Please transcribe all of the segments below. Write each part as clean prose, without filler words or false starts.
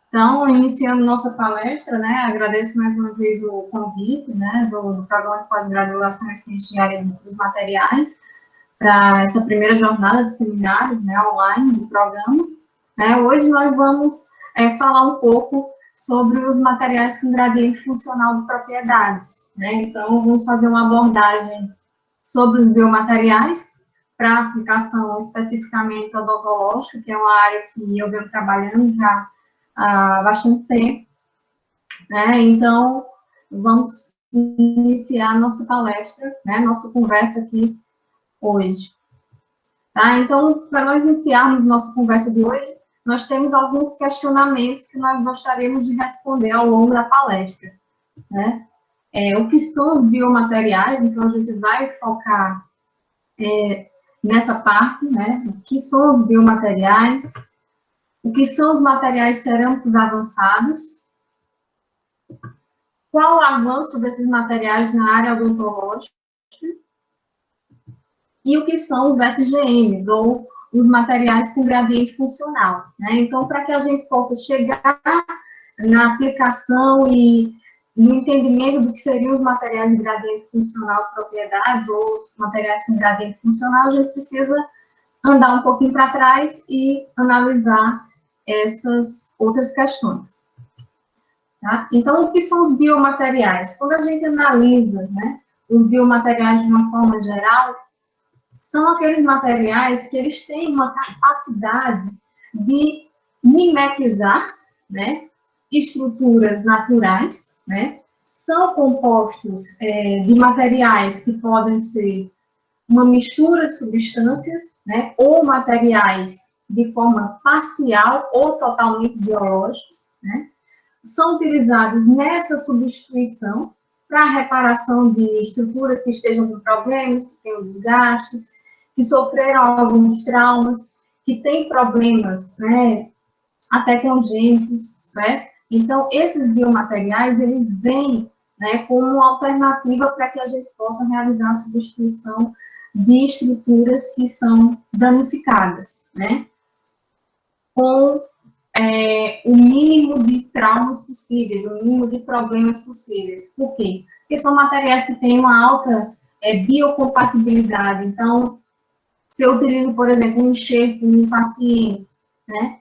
Então, iniciando nossa palestra, né, agradeço mais uma vez o convite, né, do Programa de Pós-Graduação em Ciência de Área dos Materiais, para essa primeira jornada de seminários, né, online do programa. Hoje nós vamos falar um pouco sobre os materiais com gradiente funcional de propriedades, né, então vamos fazer uma abordagem sobre os biomateriais, para aplicação especificamente odontológica, que é uma área que eu venho trabalhando já há bastante tempo, né? Então, vamos iniciar nossa palestra, né? Nossa conversa aqui hoje. Tá? Então, para nós iniciarmos nossa conversa de hoje, nós temos alguns questionamentos que nós gostaríamos de responder ao longo da palestra, né? O que são os biomateriais? Então, a gente vai focar nessa parte, né? O que são os biomateriais? O que são os materiais cerâmicos avançados? Qual o avanço desses materiais na área odontológica? E o que são os FGMs, ou os materiais com gradiente funcional, né? Então, para que a gente possa chegar na aplicação e no entendimento do que seriam os materiais de gradiente funcional de propriedades, ou os materiais com gradiente funcional, a gente precisa andar um pouquinho para trás e analisar essas outras questões. Tá? Então, o que são os biomateriais? Quando a gente analisa, né, os biomateriais de uma forma geral, são aqueles materiais que eles têm uma capacidade de mimetizar, né, estruturas naturais, né, são compostos de materiais que podem ser uma mistura de substâncias, né, ou materiais de forma parcial ou totalmente biológicos, né, são utilizados nessa substituição para a reparação de estruturas que estejam com problemas, que tenham desgastes, que sofreram alguns traumas, que têm problemas, né, até congênitos, certo? Então, esses biomateriais, eles vêm, né, como uma alternativa para que a gente possa realizar a substituição de estruturas que são danificadas, né, com o mínimo de traumas possíveis, o mínimo de problemas possíveis. Por quê? Porque são materiais que têm uma alta biocompatibilidade. Então, se eu utilizo, por exemplo, um enxerto em um paciente, né,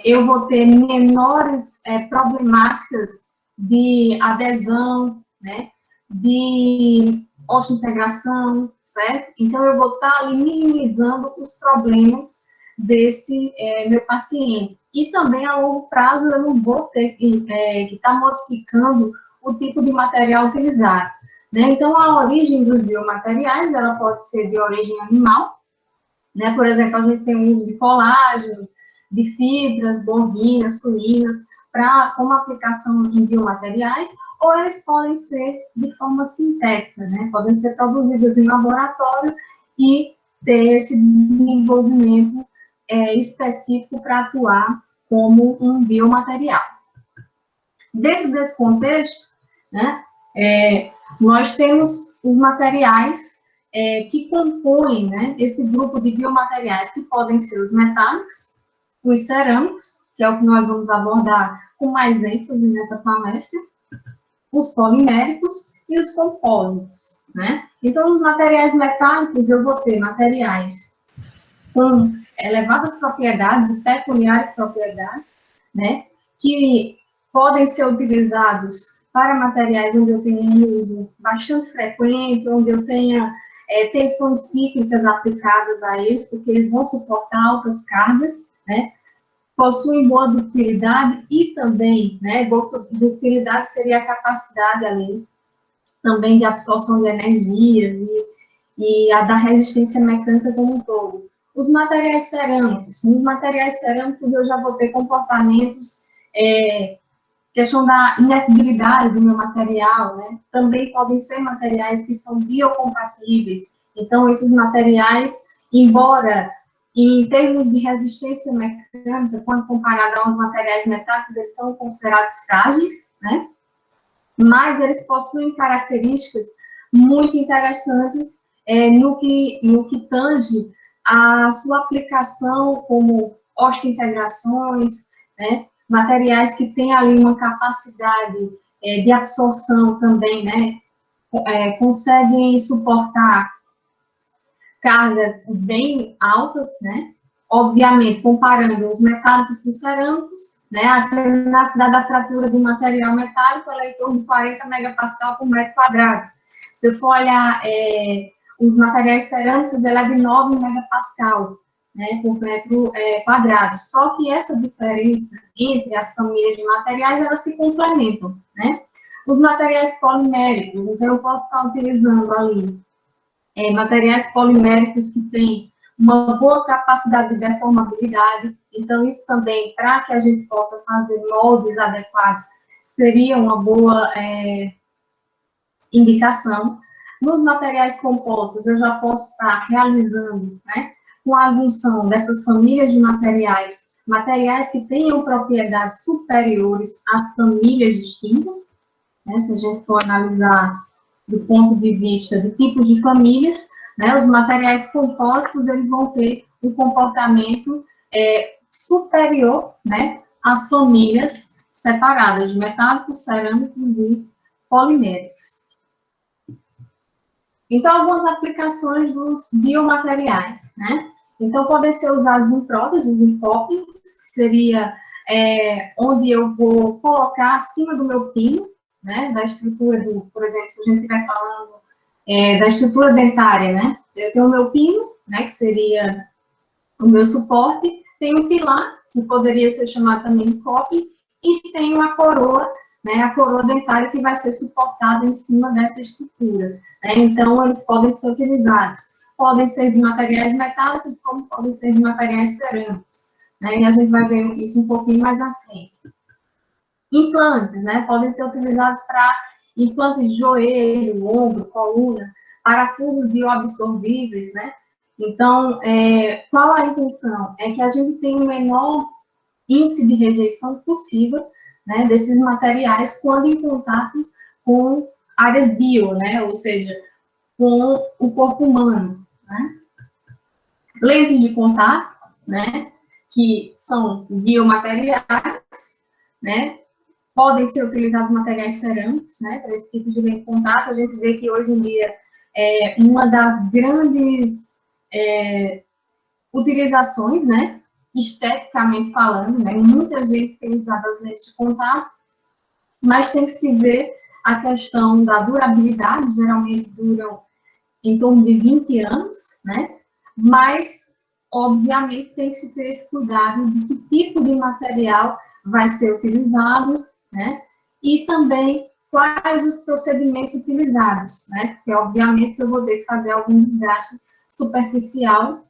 eu vou ter menores problemáticas de adesão, né, de osteointegração, certo? Então, eu vou estar ali minimizando os problemas desse meu paciente. E também, a longo prazo, eu não vou ter que estar modificando o tipo de material utilizado, né? Então, a origem dos biomateriais, ela pode ser de origem animal, né? Por exemplo, a gente tem o uso de colágeno, de fibras bovinas, suínas, como aplicação em biomateriais, ou eles podem ser de forma sintética, né? Podem ser produzidos em laboratório e ter esse desenvolvimento específico para atuar como um biomaterial. Dentro desse contexto, né, nós temos os materiais que compõem, né, esse grupo de biomateriais, que podem ser os metálicos, os cerâmicos, que é o que nós vamos abordar com mais ênfase nessa palestra, os poliméricos e os compósitos, né? Então, os materiais metálicos, eu vou ter materiais com elevadas propriedades e peculiares propriedades, né, que podem ser utilizados para materiais onde eu tenho um uso bastante frequente, onde eu tenha tensões cíclicas aplicadas a eles, porque eles vão suportar altas cargas, né, possuem boa ductilidade e também, né, boa ductilidade seria a capacidade ali também de absorção de energias e a da resistência mecânica como um todo. Os materiais cerâmicos. Nos materiais cerâmicos eu já vou ter comportamentos, questão da inertibilidade do meu material, né? Também podem ser materiais que são biocompatíveis. Então, esses materiais, embora em termos de resistência mecânica, quando comparado aos materiais metálicos, eles são considerados frágeis, né? Mas eles possuem características muito interessantes no que tange a sua aplicação como osteointegrações, né, materiais que têm ali uma capacidade de absorção também, né, conseguem suportar cargas bem altas, né, obviamente, comparando os metálicos com os cerâmicos, né, a tenacidade da fratura do material metálico ela é em torno de 40 megapascal por metro quadrado. Se eu for olhar os materiais cerâmicos, ela é de 9 megapascal, né, por metro quadrado. Só que essa diferença entre as famílias de materiais, elas se complementam, né? Os materiais poliméricos, então eu posso estar utilizando ali materiais poliméricos que têm uma boa capacidade de deformabilidade, então isso também, para que a gente possa fazer moldes adequados, seria uma boa indicação. Nos materiais compostos, eu já posso estar realizando, né, com a junção dessas famílias de materiais, materiais que tenham propriedades superiores às famílias distintas, né, se a gente for analisar do ponto de vista de tipos de famílias, né, os materiais compostos, eles vão ter um comportamento superior, né, às famílias separadas de metálicos, cerâmicos e poliméricos. Então, algumas aplicações dos biomateriais, né? Então, podem ser usados em próteses, em poppings, que seria onde eu vou colocar acima do meu pino, né? Da estrutura do, por exemplo, se a gente estiver falando da estrutura dentária, né? Eu tenho o meu pino, né? Que seria o meu suporte, tem o pilar, que poderia ser chamado também de coping, e tenho a coroa, né, a coroa dentária que vai ser suportada em cima dessa estrutura. Né? Então, eles podem ser utilizados. Podem ser de materiais metálicos, como podem ser de materiais cerâmicos. Né? E a gente vai ver isso um pouquinho mais à frente. Implantes, né, podem ser utilizados para implantes de joelho, ombro, coluna, parafusos bioabsorvíveis, né? Então, qual a intenção? É que a gente tenha o menor índice de rejeição possível, né, desses materiais quando em contato com áreas bio, né, ou seja, com o corpo humano, né. Lentes de contato, né, que são biomateriais, né, podem ser utilizados materiais cerâmicos, né, para esse tipo de lente de contato. A gente vê que hoje em dia uma das grandes utilizações, né, esteticamente falando, né, muita gente tem usado as lentes de contato, mas tem que se ver a questão da durabilidade, geralmente duram em torno de 20 anos, né, mas, obviamente, tem que se ter esse cuidado de que tipo de material vai ser utilizado, né, e também quais os procedimentos utilizados, né, porque, obviamente, eu vou ter que fazer algum desgaste superficial,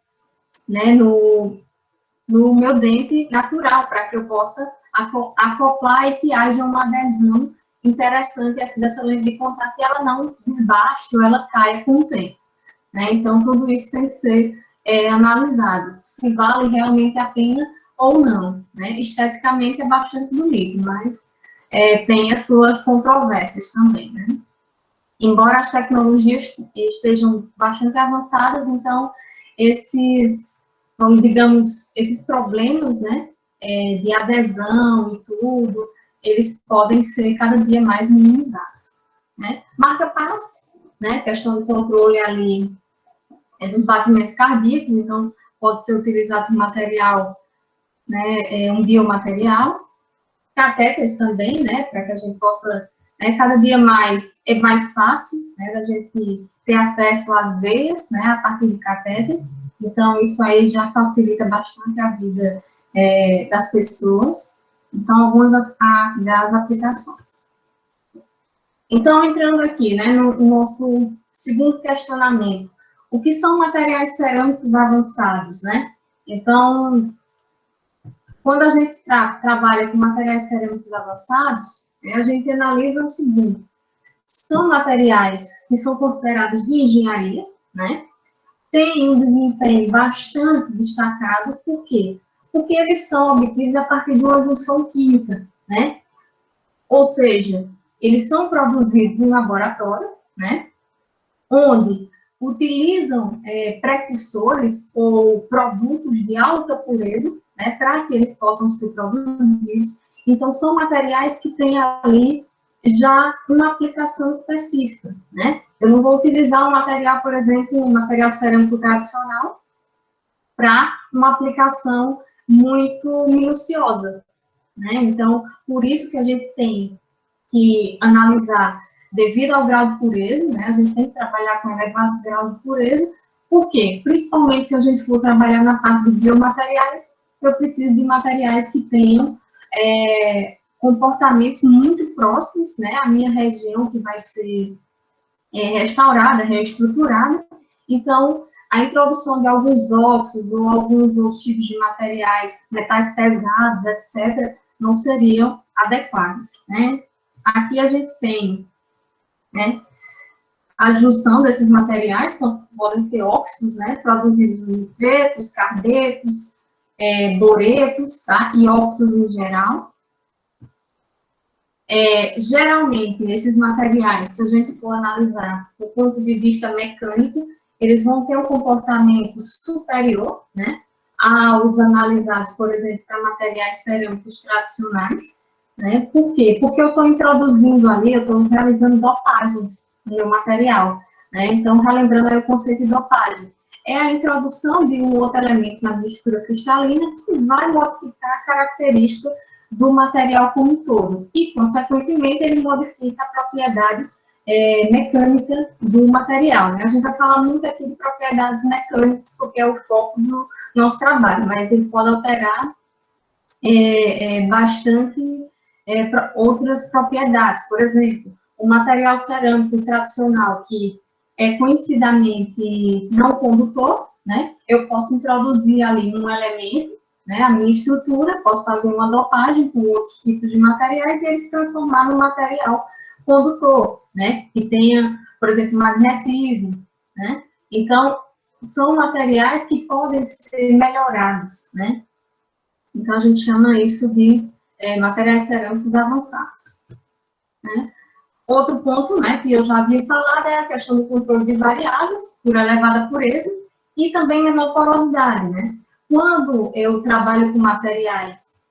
né, no meu dente natural, para que eu possa acoplar e que haja uma adesão interessante dessa lente de contato e ela não desbaste ou ela caia com o tempo. Né? Então, tudo isso tem que ser analisado, se vale realmente a pena ou não. Né? Esteticamente é bastante bonito, mas tem as suas controvérsias também. Né? Embora as tecnologias estejam bastante avançadas, então, digamos, esses problemas, né, de adesão e tudo, eles podem ser cada dia mais minimizados. Né? Marca-passos, né, questão do controle ali dos batimentos cardíacos, então, pode ser utilizado um material, né, um biomaterial, catéteres também, né, para que a gente possa, cada dia mais, é mais fácil, né, da gente ter acesso às veias, né, a partir de catéteres, então isso aí já facilita bastante a vida das pessoas, então algumas das aplicações. Então, entrando aqui, né, no nosso segundo questionamento, o que são materiais cerâmicos avançados, né? Então, quando a gente trabalha com materiais cerâmicos avançados, a gente analisa o seguinte: são materiais que são considerados de engenharia, né? Têm um desempenho bastante destacado, por quê? Porque eles são obtidos a partir de uma junção química, né? Ou seja, eles são produzidos em laboratório, né? Onde utilizam precursores ou produtos de alta pureza, né, para que eles possam ser produzidos, Então, são materiais que têm ali já uma aplicação específica, né? Eu não vou utilizar um material, por exemplo, um material cerâmico tradicional para uma aplicação muito minuciosa, né? Então, por isso que a gente tem que analisar devido ao grau de pureza, né? A gente tem que trabalhar com elevados graus de pureza. Por quê? Principalmente se a gente for trabalhar na parte de biomateriais, eu preciso de materiais que tenham comportamentos muito próximos, né? A minha região que vai ser restaurada, reestruturada. Então, a introdução de alguns óxidos ou alguns outros tipos de materiais, metais pesados, etc., não seriam adequados, né? Aqui a gente tem, né, a junção desses materiais, podem ser óxidos, né, produzidos em nitretos, carbetos, boretos, tá, e óxidos em geral. Geralmente, esses materiais, se a gente for analisar do ponto de vista mecânico, eles vão ter um comportamento superior, né, aos analisados, por exemplo, para materiais cerâmicos tradicionais, né? Por quê? Porque eu estou introduzindo ali, eu estou realizando dopagens no meu material, né? Então, relembrando aí o conceito de dopagem, é a introdução de um outro elemento na mistura cristalina que vai modificar a característica do material como um todo. E, consequentemente, ele modifica a propriedade mecânica do material, né? A gente vai falar muito aqui de propriedades mecânicas, porque é o foco do nosso trabalho, mas ele pode alterar bastante outras propriedades. Por exemplo, o material cerâmico tradicional, que é conhecidamente não condutor, né? Eu posso introduzir ali um elemento, né, a minha estrutura, posso fazer uma dopagem com outros tipos de materiais e eles se transformar num material condutor, né, que tenha, por exemplo, magnetismo, né? Então, são materiais que podem ser melhorados, né? Então, a gente chama isso de materiais cerâmicos avançados, né? Outro ponto, né, que eu já havia falado é a questão do controle de variáveis por elevada pureza e também menor porosidade, né? Quando eu trabalho com materiais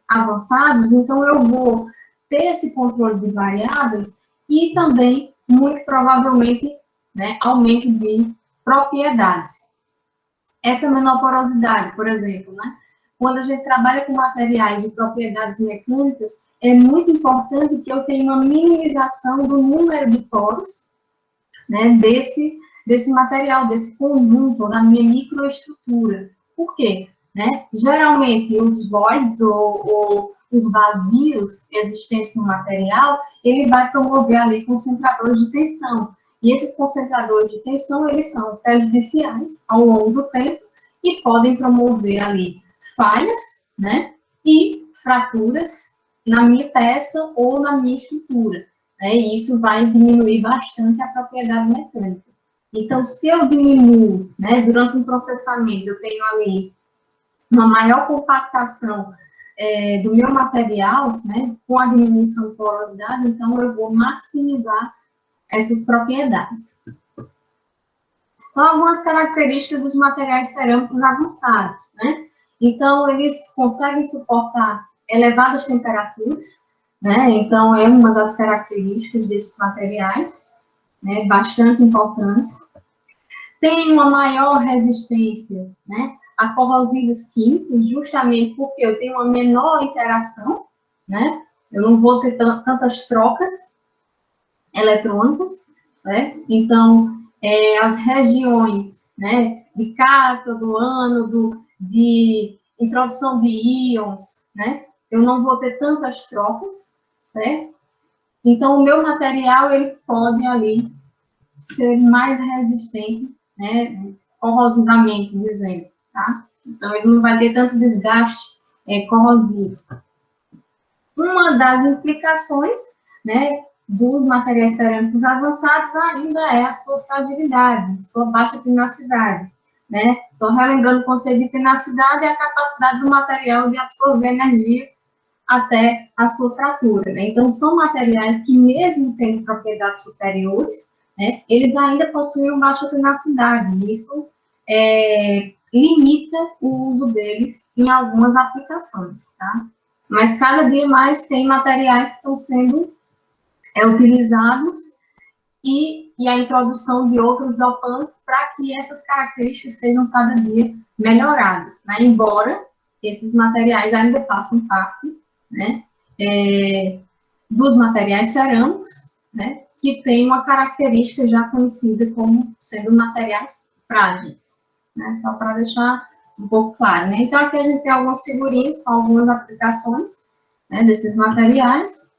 avançados, então eu vou ter esse controle de variáveis e também, muito provavelmente, né, aumento de propriedades. Essa menor porosidade, por exemplo, né? Quando a gente trabalha com materiais de propriedades mecânicas, é muito importante que eu tenha uma minimização do número de poros, né, desse material, desse conjunto, da minha microestrutura. Por quê? Né? Geralmente, os voids ou os vazios existentes no material, ele vai promover ali concentradores de tensão. E esses concentradores de tensão, eles são prejudiciais ao longo do tempo e podem promover ali falhas, né, e fraturas na minha peça ou na minha estrutura. Né, e isso vai diminuir bastante a propriedade mecânica. Então, se eu diminuo, né, durante um processamento, eu tenho ali uma maior compactação do meu material, né, com a diminuição de porosidade, então eu vou maximizar essas propriedades. Então, algumas características dos materiais cerâmicos avançados, né? Então, eles conseguem suportar elevadas temperaturas, né? Então, é uma das características desses materiais, né, bastante importantes. Tem uma maior resistência, né, a corrosivos químicos, justamente porque eu tenho uma menor interação, né? Eu não vou ter tantas trocas eletrônicas, certo? Então, as regiões, né, de cátodo, ânodo, de introdução de íons, né, eu não vou ter tantas trocas, certo? Então, o meu material, ele pode ali ser mais resistente, né, corrosivamente dizendo, tá? Então, ele não vai ter tanto desgaste corrosivo. Uma das implicações, né, dos materiais cerâmicos avançados ainda é a sua fragilidade, sua baixa tenacidade, né? Só relembrando o conceito de tenacidade é a capacidade do material de absorver energia até a sua fratura, né? Então, são materiais que, mesmo tendo propriedades superiores, né, eles ainda possuem baixa tenacidade, e isso limita o uso deles em algumas aplicações, tá? Mas cada dia mais tem materiais que estão sendo utilizados e a introdução de outros dopantes para que essas características sejam cada dia melhoradas, né? Embora esses materiais ainda façam parte, né, dos materiais cerâmicos, né, que tem uma característica já conhecida como sendo materiais frágeis, né? Só para deixar um pouco claro, né? Então, aqui a gente tem algumas figurinhas com algumas aplicações, né, desses materiais.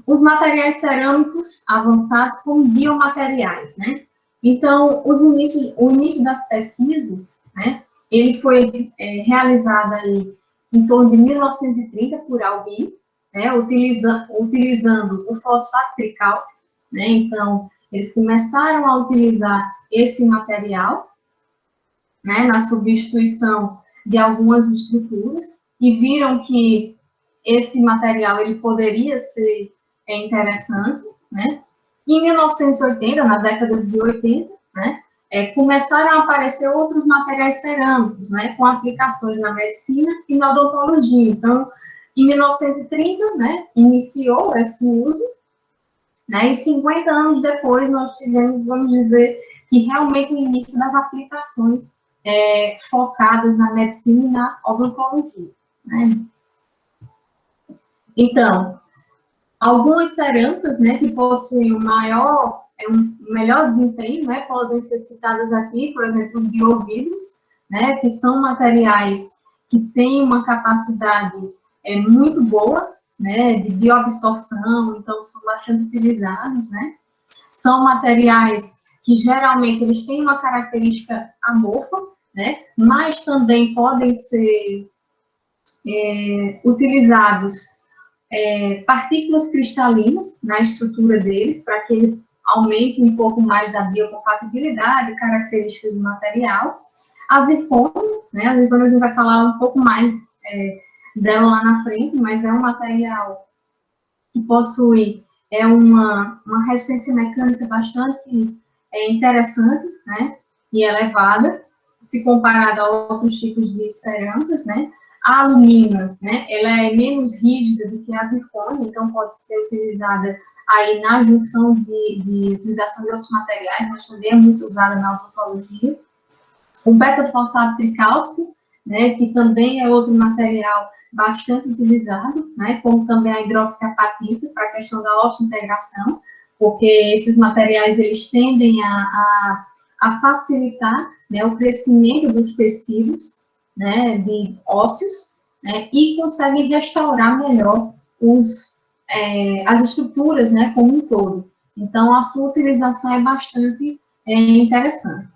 Os materiais cerâmicos avançados como biomateriais, né? Então, o início das pesquisas, né, ele foi realizado aí em torno de 1930 por Albin, né, utilizando o fosfato tricálcico, né? Então, eles começaram a utilizar esse material, né, na substituição de algumas estruturas e viram que esse material ele poderia ser interessante, né? Em 1980, na década de 80, né, começaram a aparecer outros materiais cerâmicos, né, com aplicações na medicina e na odontologia. Então, em 1930, né, iniciou esse uso, né, e 50 anos depois nós tivemos, vamos dizer, que realmente o início das aplicações focadas na medicina e na odontologia, né. Então, algumas cerâmicas, né, que possuem um melhor desempenho, né, podem ser citadas aqui, por exemplo, biovidros, né, que são materiais que têm uma capacidade muito boa, né, de bioabsorção, então são bastante utilizados, né. São materiais que geralmente eles têm uma característica amorfa, né, mas também podem ser utilizados partículas cristalinas na estrutura deles, para que ele aumente um pouco mais da biocompatibilidade, características do material. A zircônio, né, a zircônio a gente vai falar um pouco mais dela lá na frente, mas é um material que possui uma resistência mecânica bastante interessante, né, e elevada, se comparada a outros tipos de cerâmicas, né. A alumina, né, ela é menos rígida do que a zircônio, então pode ser utilizada aí na junção de utilização de outros materiais, mas também é muito usada na odontologia. O beta-fosfato tricálcico, né, que também é outro material bastante utilizado, né, como também a hidroxiapatita para a questão da osteointegração, porque esses materiais eles tendem a facilitar, né, o crescimento dos tecidos, né, de ósseos, né, e conseguem restaurar melhor as estruturas, né, como um todo. Então, a sua utilização é bastante interessante.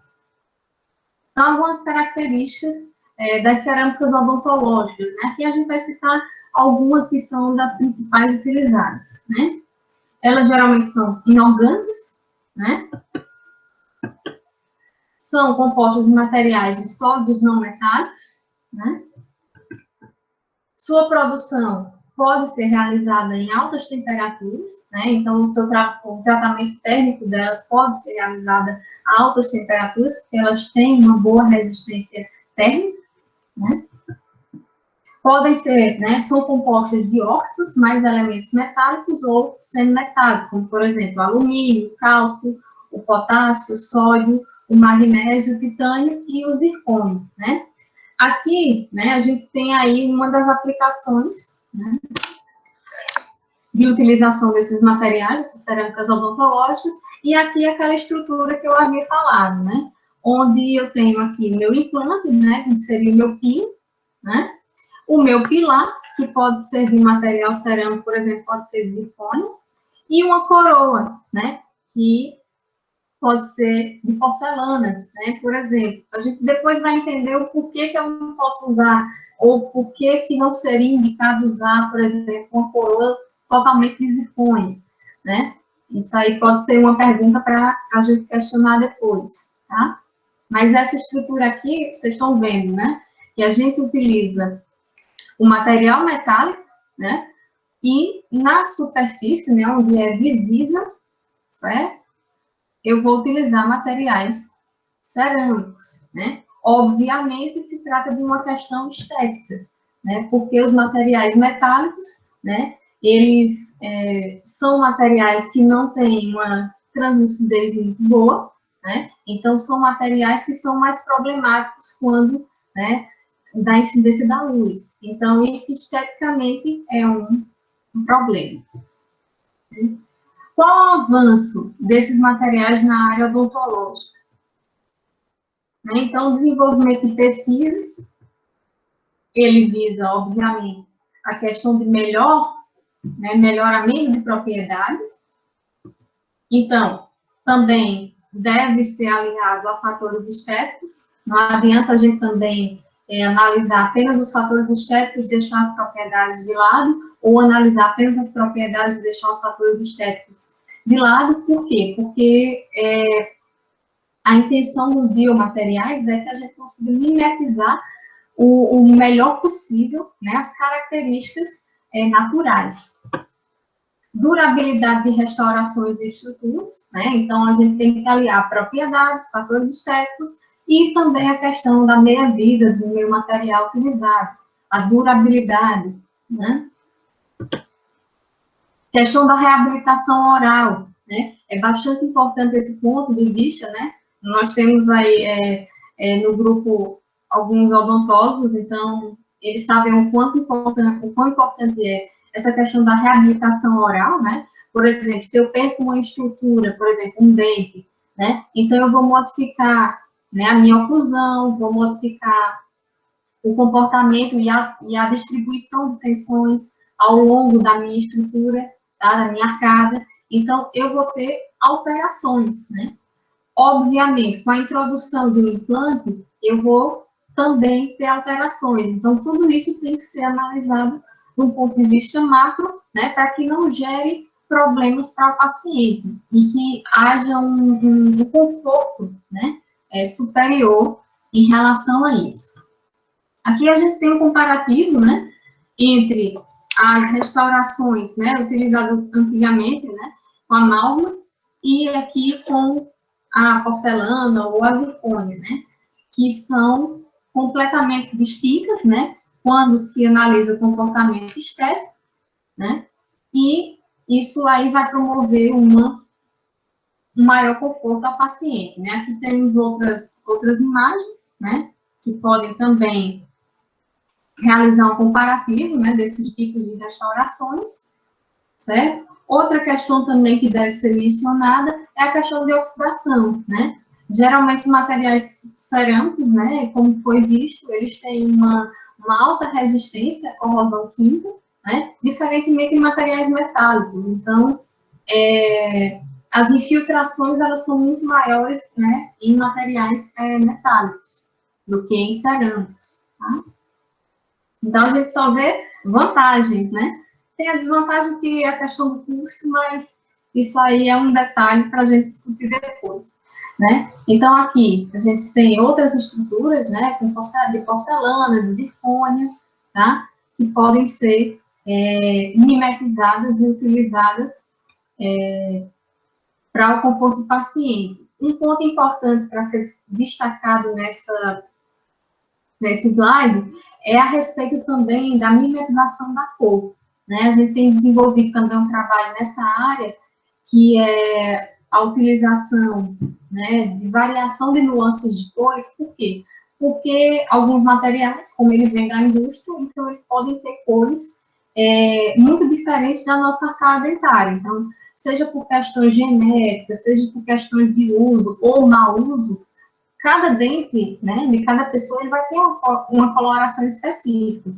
Então, algumas características das cerâmicas odontológicas, né? Aqui a gente vai citar algumas que são das principais utilizadas, né? Elas geralmente são inorgânicas, né? São compostas de materiais de sólidos não metálicos, né? Sua produção pode ser realizada em altas temperaturas, né? Então, o tratamento térmico delas pode ser realizado a altas temperaturas, porque elas têm uma boa resistência térmica, né? Podem ser, né, são compostas de óxidos mais elementos metálicos ou semimetálicos, como, por exemplo, alumínio, cálcio, o potássio, o sódio, o magnésio, o titânio e o zircônio, né? Aqui, né, a gente tem aí uma das aplicações, né, de utilização desses materiais, essas cerâmicas odontológicas, e aqui aquela estrutura que eu havia falado, né, onde eu tenho aqui meu implante, né, que seria o meu pino, né, o meu pilar, que pode ser de material cerâmico, por exemplo, pode ser de zircônio, e uma coroa, né, que pode ser de porcelana, né, por exemplo. A gente depois vai entender o porquê que eu não posso usar, ou porquê que não seria indicado usar, por exemplo, uma coroa totalmente de zircônio, né. Isso aí pode ser uma pergunta para a gente questionar depois, tá? Mas essa estrutura aqui, vocês estão vendo, né, que a gente utiliza o material metálico, né, e na superfície, né, onde é visível, certo? Eu vou utilizar materiais cerâmicos, né? Obviamente, se trata de uma questão estética, né, porque os materiais metálicos, né, eles são materiais que não têm uma translucidez muito boa, né, então são materiais que são mais problemáticos quando, né, da incidência da luz. Então, isso esteticamente é um problema. Qual o avanço desses materiais na área odontológica? Então, o desenvolvimento de pesquisas, ele visa, obviamente, a questão de melhoramento de propriedades. Então, também deve ser alinhado a fatores estéticos. Não adianta a gente também analisar apenas os fatores estéticos e deixar as propriedades de lado, ou analisar apenas as propriedades e deixar os fatores estéticos de lado. Por quê? Porque a intenção dos biomateriais é que a gente consiga mimetizar o melhor possível, né, as características naturais. Durabilidade de restaurações e estruturas, né, então a gente tem que aliar propriedades, fatores estéticos e também a questão da meia-vida do meio material utilizado, a durabilidade, né. Questão da reabilitação oral, né, é bastante importante esse ponto de vista, né, nós temos aí no grupo alguns odontólogos, então eles sabem o quão importante é essa questão da reabilitação oral, né? Por exemplo, se eu perco uma estrutura, por exemplo, um dente, né? Então eu vou modificar, né, a minha oclusão, vou modificar o comportamento e a distribuição de tensões ao longo da minha estrutura, tá? Da minha arcada. Então eu vou ter alterações, né? Obviamente, com a introdução de um implante, eu vou também ter alterações. Então, tudo isso tem que ser analisado de um ponto de vista macro, né, para que não gere problemas para o paciente e que haja um conforto, né, superior em relação a isso. Aqui a gente tem um comparativo, né, entre as restaurações, né, utilizadas antigamente, né, com a amálgama, e aqui com a porcelana ou a zircônia, né, que são completamente distintas, né, quando se analisa o comportamento estético, né, e isso aí vai promover um maior conforto ao paciente, né. Aqui temos outras imagens, né, que podem também realizar um comparativo, né, desses tipos de restaurações, certo? Outra questão também que deve ser mencionada é a questão de oxidação, né? Geralmente os materiais cerâmicos, né, como foi visto, eles têm uma alta resistência à corrosão química, né, diferentemente de materiais metálicos. Então, as infiltrações, elas são muito maiores, né, em materiais metálicos do que em cerâmicos, tá? Então, a gente só vê vantagens, né? Tem a desvantagem que é a questão do custo, mas isso aí é um detalhe para a gente discutir depois, né? Então, aqui, a gente tem outras estruturas, né, de porcelana, de zircônia, tá? Que podem ser mimetizadas e utilizadas para o conforto do paciente. Um ponto importante para ser destacado nesse slide é a respeito também da mimetização da cor, né? A gente tem desenvolvido também um trabalho nessa área, que é a utilização, né, de variação de nuances de cores. Por quê? Porque alguns materiais, como ele vem da indústria, então eles podem ter cores muito diferentes da nossa arcada dentária. Então, seja por questões genéticas, seja por questões de uso ou mau uso, cada dente, né, de cada pessoa, ele vai ter uma coloração específica.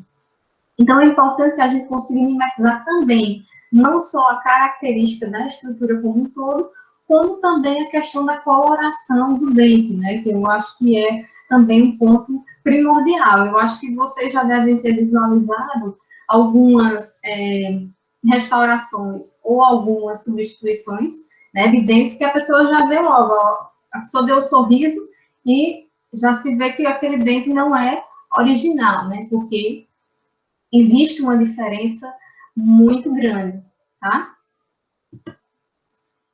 Então, é importante que a gente consiga mimetizar também, não só a característica da estrutura como um todo, como também a questão da coloração do dente, né, que eu acho que é também um ponto primordial. Eu acho que vocês já devem ter visualizado algumas restaurações ou algumas substituições, né, de dentes que a pessoa já vê logo, ó, a pessoa deu um sorriso e já se vê que aquele dente não é original, né, porque existe uma diferença muito grande, tá?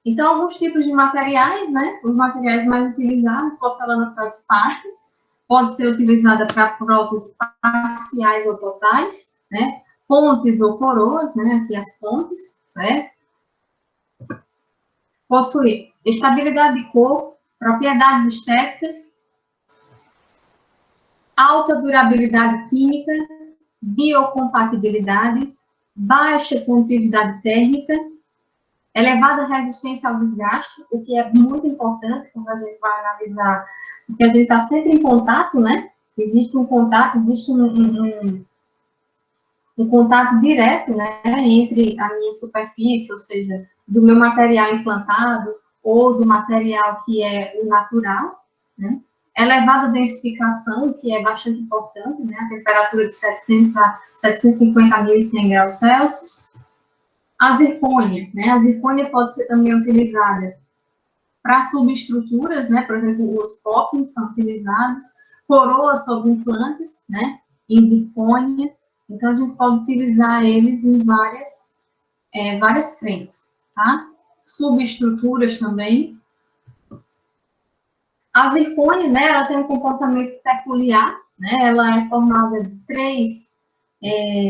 Então, alguns tipos de materiais, né? Os materiais mais utilizados, porcelana faz parte. pode ser utilizada para próteses parciais ou totais, né? Pontes ou coroas, né? Aqui as pontes, certo? Possui estabilidade de cor, propriedades estéticas, alta durabilidade química, biocompatibilidade, baixa condutividade térmica, elevada resistência ao desgaste, o que é muito importante quando a gente vai analisar, porque a gente está sempre em contato, né? Existe um contato, existe um contato direto, né, entre a minha superfície, ou seja, do meu material implantado, ou do material que é o natural, né? Elevada densificação, que é bastante importante, né? A temperatura de 700 a 750 a 1.100 graus Celsius. A zircônia, né? A zircônia pode ser também utilizada para subestruturas, né? Por exemplo, os poppings são utilizados, coroas sobre implantes, né? Em zircônia. Então, a gente pode utilizar eles em várias frentes, tá? Subestruturas também. A zircônia, né, ela tem um comportamento peculiar, né? Ela é formada de três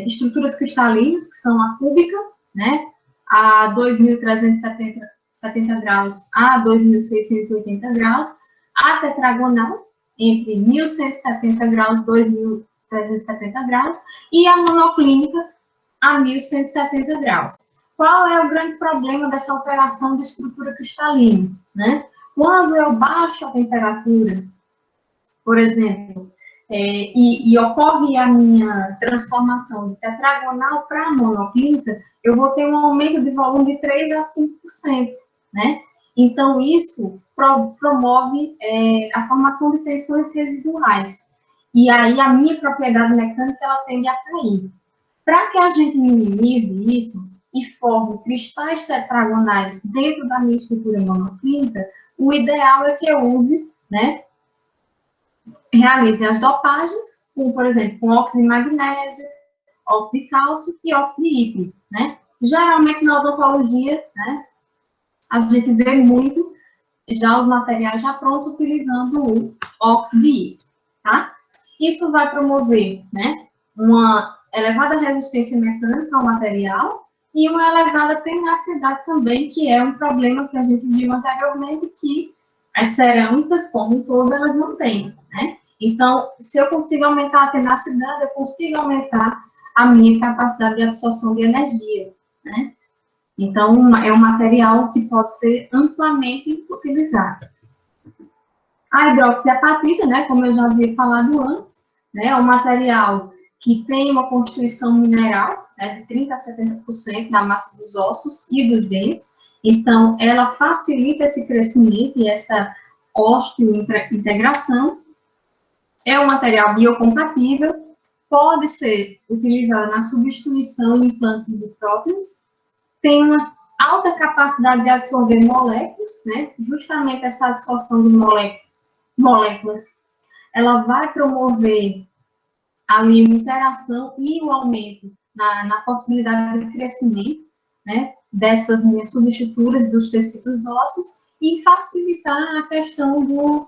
estruturas cristalinas, que são a cúbica, né? A 2.370 graus a 2.680 graus, a tetragonal, entre 1.170 graus e 2.370 graus, e a monoclínica a 1.170 graus. Qual é o grande problema dessa alteração de estrutura cristalina, né? Quando eu baixo a temperatura, por exemplo, e ocorre a minha transformação de tetragonal para monoclínica, eu vou ter um aumento de volume de 3 a 5%, né? Então, isso promove a formação de tensões residuais. E aí, a minha propriedade mecânica, ela tende a cair. Para que a gente minimize isso e forme cristais tetragonais dentro da minha estrutura monoclínica, o ideal é que eu use, né, realize as dopagens, como, por exemplo, com óxido de magnésio, óxido de cálcio e óxido de ítrio, né? Geralmente, na odontologia, né, a gente vê muito já os materiais já prontos utilizando o óxido de ítrio, tá? Isso vai promover, né, uma elevada resistência mecânica ao material e uma elevada tenacidade também, que é um problema que a gente viu anteriormente, que as cerâmicas, como um todo, elas não têm, né? Então, se eu consigo aumentar a tenacidade, eu consigo aumentar a minha capacidade de absorção de energia, né? Então, é um material que pode ser amplamente utilizado. A hidroxiapatita, né, como eu já havia falado antes, né, é um material que tem uma constituição mineral, né, de 30% a 70% da massa dos ossos e dos dentes. Então, ela facilita esse crescimento e essa osteointegração. É um material biocompatível, pode ser utilizado na substituição em implantes e próteses, tem uma alta capacidade de absorver moléculas, né? Justamente essa absorção de moléculas, ela vai promover ali uma interação e um aumento na possibilidade de crescimento, né? Dessas minhas subestruturas dos tecidos ósseos e facilitar a questão do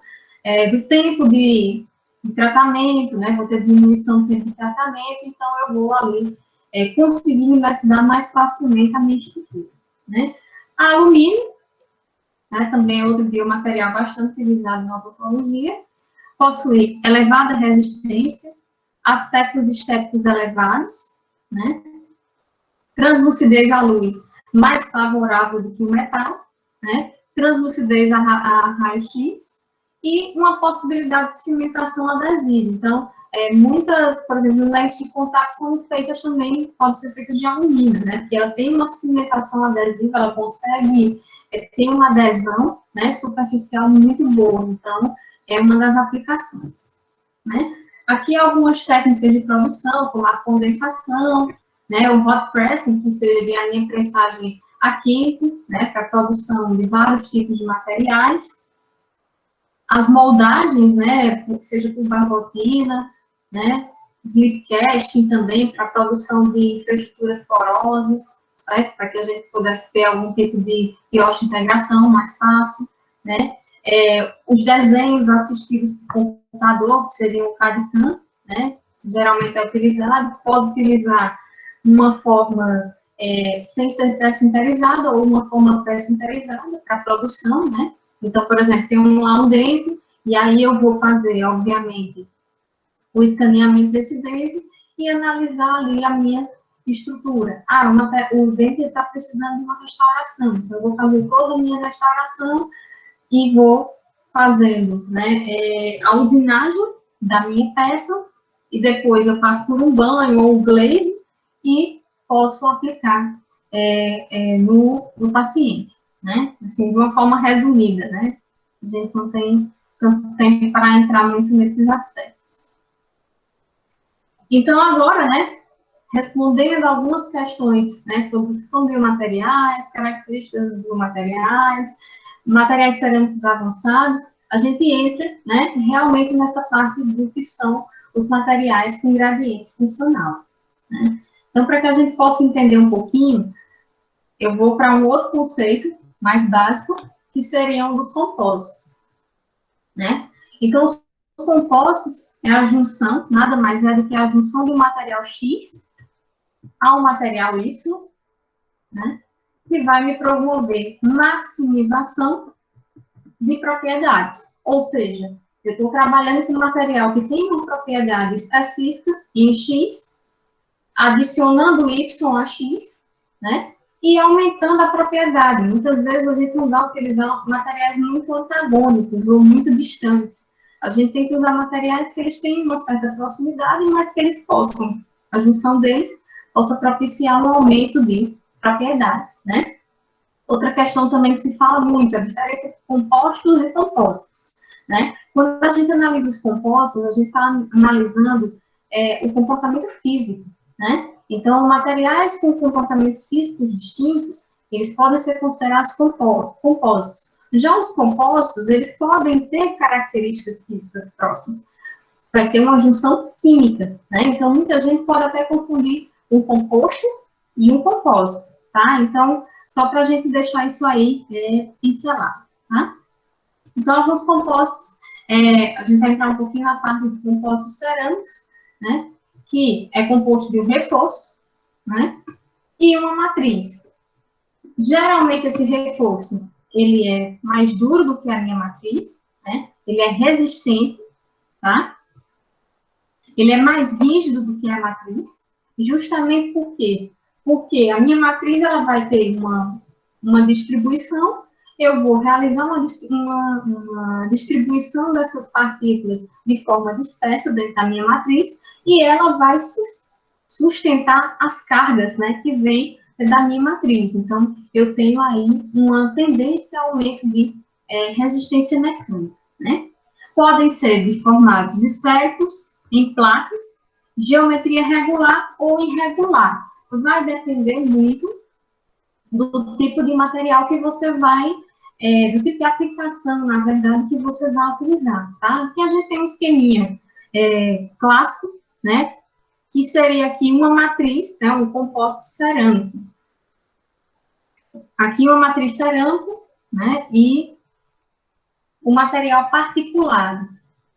tempo de tratamento, né? Vou ter diminuição do tempo de tratamento, então eu vou ali conseguir mimetizar mais facilmente a minha estrutura, né? A alumínio, né, também é outro biomaterial bastante utilizado na odontologia, possui elevada resistência, aspectos estéticos elevados, né? Translucidez à luz mais favorável do que o metal, né? Translucidez a raio-x e uma possibilidade de cimentação adesiva. Então, muitas, por exemplo, lentes de contato são feitas também, podem ser feitas de alumínio, né? Porque ela tem uma cimentação adesiva, ela consegue ter uma adesão, né, superficial muito boa. Então, é uma das aplicações, né? Aqui algumas técnicas de produção, como a condensação, né, o hot pressing, que seria a minha prensagem a quente, né, para a produção de vários tipos de materiais. As moldagens, né, seja por barbotina, né, slip casting também, para a produção de infraestruturas porosas, certo? Para que a gente pudesse ter algum tipo de integração mais fácil, né? Os desenhos assistidos por computador, que seria o CAD/CAM, né, que geralmente é utilizado, pode utilizar uma forma sem ser pré-sinterizada ou uma forma pré-sinterizada para produção, né? Então, por exemplo, tem lá um dente, e aí eu vou fazer, obviamente, o escaneamento desse dente e analisar ali a minha estrutura. O dente está precisando de uma restauração, então eu vou fazer toda a minha restauração e vou fazendo, né, a usinagem da minha peça, e depois eu passo por um banho ou glaze e posso aplicar no paciente, né, assim, de uma forma resumida, né, a gente não tem tanto tempo para entrar muito nesses aspectos. Então, agora, né, respondendo algumas questões, né, sobre o que são biomateriais, características dos biomateriais, materiais cerâmicos avançados, a gente entra, né, realmente nessa parte do que são os materiais com gradiente funcional, né. Então, para que a gente possa entender um pouquinho, eu vou para um outro conceito mais básico, que seriam dos compósitos, né. Então, os compostos é a junção, nada mais é do que a junção do material X ao material Y, né, que vai me promover maximização de propriedades. Ou seja, eu estou trabalhando com material que tem uma propriedade específica em X, adicionando Y a X, né, e aumentando a propriedade. Muitas vezes a gente não vai utilizar materiais muito antagônicos ou muito distantes. A gente tem que usar materiais que eles têm uma certa proximidade, mas que eles possam, a junção deles, possa propiciar um aumento de propriedades, né? Outra questão também que se fala muito é a diferença entre compostos e compostos, né? Quando a gente analisa os compostos, a gente está analisando o comportamento físico, né? Então, materiais com comportamentos físicos distintos, eles podem ser considerados compostos. Já os compostos, eles podem ter características físicas próximas. Vai ser uma junção química, né? Então, muita gente pode até confundir um composto e um compósito, tá? Então, só para a gente deixar isso aí pincelado, tá? Então, alguns compostos, a gente vai entrar um pouquinho na parte de compostos cerâmicos, né? Que é composto de um reforço, né? E uma matriz. Geralmente, esse reforço, ele é mais duro do que a minha matriz, né? Ele é resistente, tá? Ele é mais rígido do que a matriz, justamente por quê? Porque a minha matriz ela vai ter uma distribuição, eu vou realizar uma distribuição dessas partículas de forma dispersa dentro da minha matriz, e ela vai sustentar as cargas, né, que vêm da minha matriz. Então, eu tenho aí uma tendência ao aumento de resistência mecânica, né? Podem ser de formatos esféricos, em placas, geometria regular ou irregular. Vai depender muito do tipo de material que você vai, do tipo de aplicação, na verdade, que você vai utilizar, tá? Aqui a gente tem um esqueminha clássico, né? Que seria aqui uma matriz, né? Um composto cerâmico. Aqui uma matriz cerâmico, né? E o material particulado,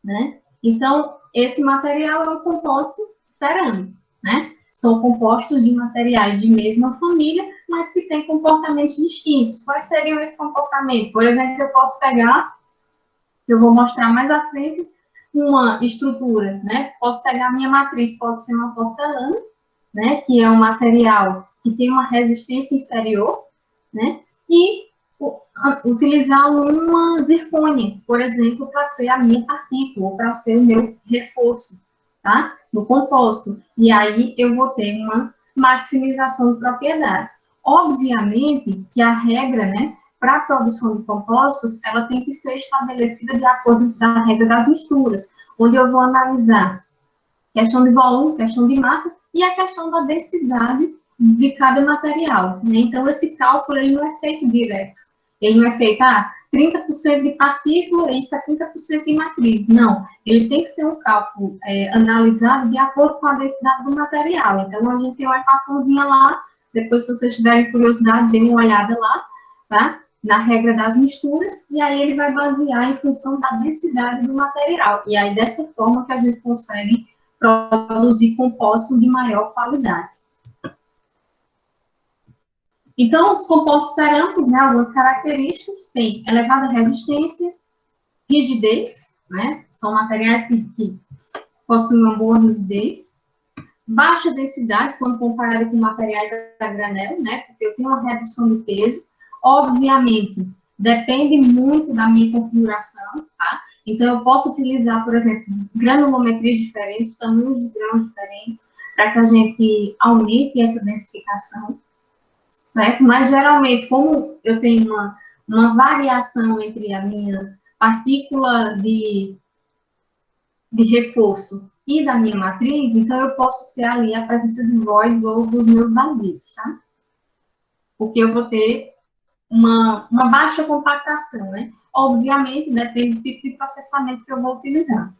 né? Então, esse material é um composto cerâmico, né? São compostos de materiais de mesma família, mas que têm comportamentos distintos. Quais seriam esses comportamentos? Por exemplo, eu posso pegar, que eu vou mostrar mais à frente, uma estrutura, né? Posso pegar a minha matriz, pode ser uma porcelana, né? Que é um material que tem uma resistência inferior, né? E utilizar uma zircônia, por exemplo, para ser a minha partícula, ou para ser o meu reforço, tá? No composto. E aí eu vou ter uma maximização de propriedades. Obviamente que a regra, né, para a produção de compostos, ela tem que ser estabelecida de acordo com a regra das misturas, onde eu vou analisar questão de volume, questão de massa e a questão da densidade de cada material, né? Então, esse cálculo ele não é feito direto. Ele não é feito, 30% de partícula e 70% de matriz. Não, ele tem que ser um cálculo analisado de acordo com a densidade do material. Então, a gente tem uma equaçãozinha lá, depois, se vocês tiverem curiosidade, dêem uma olhada lá, tá? na regra das misturas, e aí ele vai basear em função da densidade do material. E aí, dessa forma que a gente consegue produzir compostos de maior qualidade. Então, os compostos cerâmicos, né, algumas características, tem elevada resistência, rigidez, né, são materiais que possuem uma boa rigidez, baixa densidade, quando comparado com materiais a granel, né, porque eu tenho uma redução de peso, obviamente, depende muito da minha configuração, tá? Então, eu posso utilizar, por exemplo, granulometrias diferentes, tamanhos de grãos diferentes, para que a gente aumente essa densificação, certo? Mas, geralmente, como eu tenho uma variação entre a minha partícula de reforço e da minha matriz, então eu posso ter ali a presença de voids ou dos meus vazios, tá? Porque eu vou ter uma baixa compactação, né? Obviamente, depende do tipo de processamento que eu vou utilizar.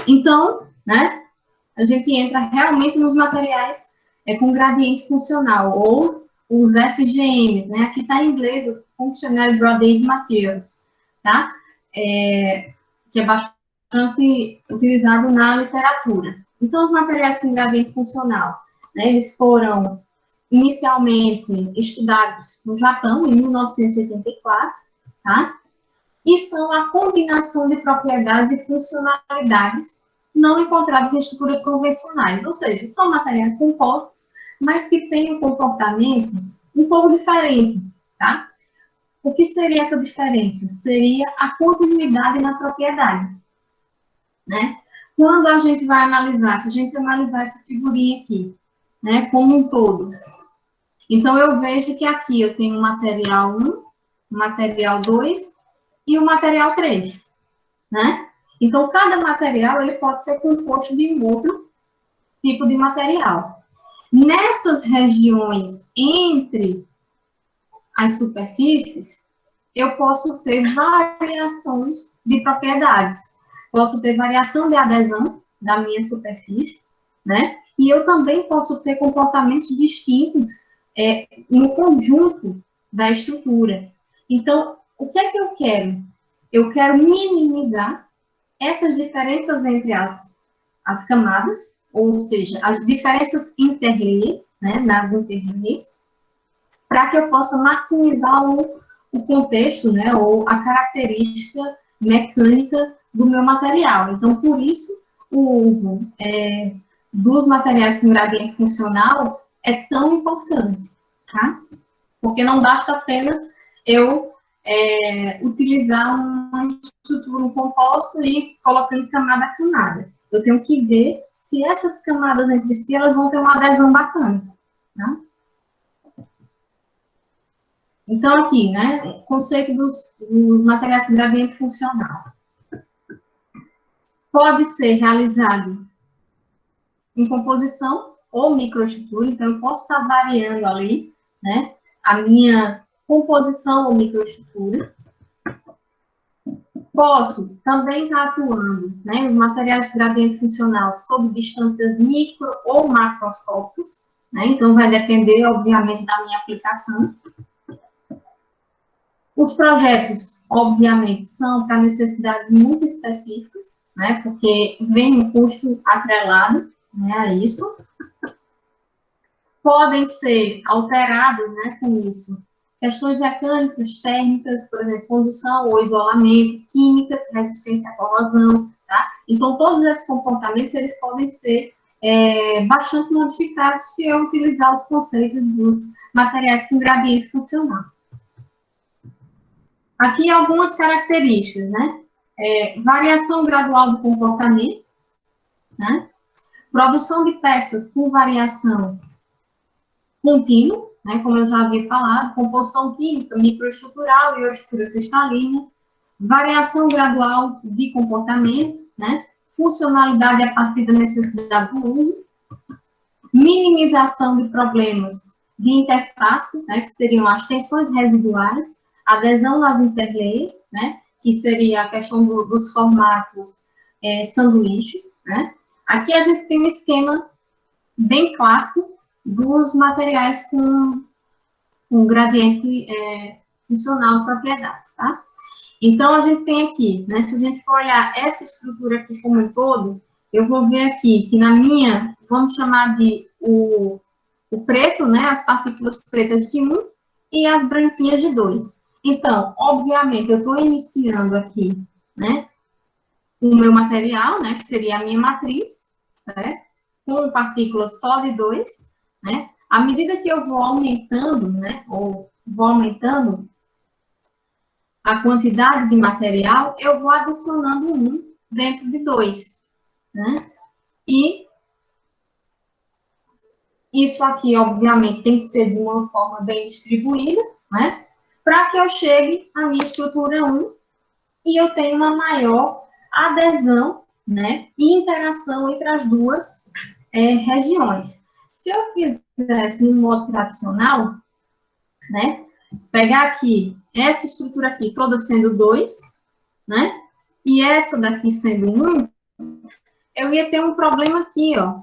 Então, né, a gente entra realmente nos materiais com gradiente funcional, ou os FGMs, né? Aqui está em inglês, o Functional Gradient Materials, tá? Que é bastante utilizado na literatura. Então, os materiais com gradiente funcional, né, eles foram inicialmente estudados no Japão, em 1984, tá? E são a combinação de propriedades e funcionalidades não encontradas em estruturas convencionais, ou seja, são materiais compostos, mas que têm um comportamento um pouco diferente, tá? O que seria essa diferença? Seria a continuidade na propriedade, né? Quando a gente vai analisar, se a gente analisar essa figurinha aqui, né, como um todo, então eu vejo que aqui eu tenho o material 1, o material 2 e o material 3, né? Então, cada material, ele pode ser composto de um outro tipo de material. Nessas regiões entre as superfícies, eu posso ter variações de propriedades. Posso ter variação de adesão da minha superfície, né? E eu também posso ter comportamentos distintos no conjunto da estrutura. Então, o que é que eu quero? Eu quero minimizar essas diferenças entre as camadas, ou seja, as diferenças interlinhas, né, nas interlinhas, para que eu possa maximizar o contexto, né, ou a característica mecânica do meu material. Então, por isso, o uso dos materiais com gradiente funcional é tão importante, tá? Porque não basta apenas eu utilizar uma estrutura, um composto e colocando camada a camada. Eu tenho que ver se essas camadas entre si, elas vão ter uma adesão bacana, tá? Então, aqui, né, o conceito dos materiais com gradiente funcional. Pode ser realizado em composição ou microestrutura, então eu posso estar variando ali, né, a minha composição ou microestrutura. Posso também estar atuando, né, os materiais de gradiente funcional sob distâncias micro ou macroscópicas, né, então vai depender, obviamente, da minha aplicação. Os projetos, obviamente, são para necessidades muito específicas, né, porque vem um custo atrelado, né, a isso. Podem ser alterados, né, com isso. Questões mecânicas, térmicas, por exemplo, condução ou isolamento, químicas, resistência à corrosão, tá? Então, todos esses comportamentos, eles podem ser bastante modificados se eu utilizar os conceitos dos materiais com gradiente funcional. Aqui algumas características, né? Variação gradual do comportamento, né? Produção de peças com variação contínua, né? Como eu já havia falado, composição química, microestrutural e estrutura cristalina, variação gradual de comportamento, né? Funcionalidade a partir da necessidade do uso, minimização de problemas de interface, né? Que seriam as tensões residuais, adesão nas interleias, né, que seria a questão dos formatos sanduíches, né. Aqui a gente tem um esquema bem clássico dos materiais com com gradiente funcional de propriedades, tá? Então, a gente tem aqui, né, se a gente for olhar essa estrutura aqui como um todo, eu vou ver aqui que na minha, vamos chamar de o preto, né, as partículas pretas de 1 e as branquinhas de 2. Então, obviamente, eu estou iniciando aqui, né, o meu material, né, que seria a minha matriz, certo? Com partículas só de 2, né? À medida que eu vou aumentando, né, ou vou aumentando a quantidade de material, eu vou adicionando 1 dentro de 2, né? E isso aqui, obviamente, tem que ser de uma forma bem distribuída, né? Para que eu chegue à minha estrutura 1 e eu tenha uma maior adesão, né? E interação entre as duas regiões. Se eu fizesse no modo tradicional, né? Pegar aqui, essa estrutura aqui toda sendo 2, né? E essa daqui sendo 1, eu ia ter um problema aqui, ó,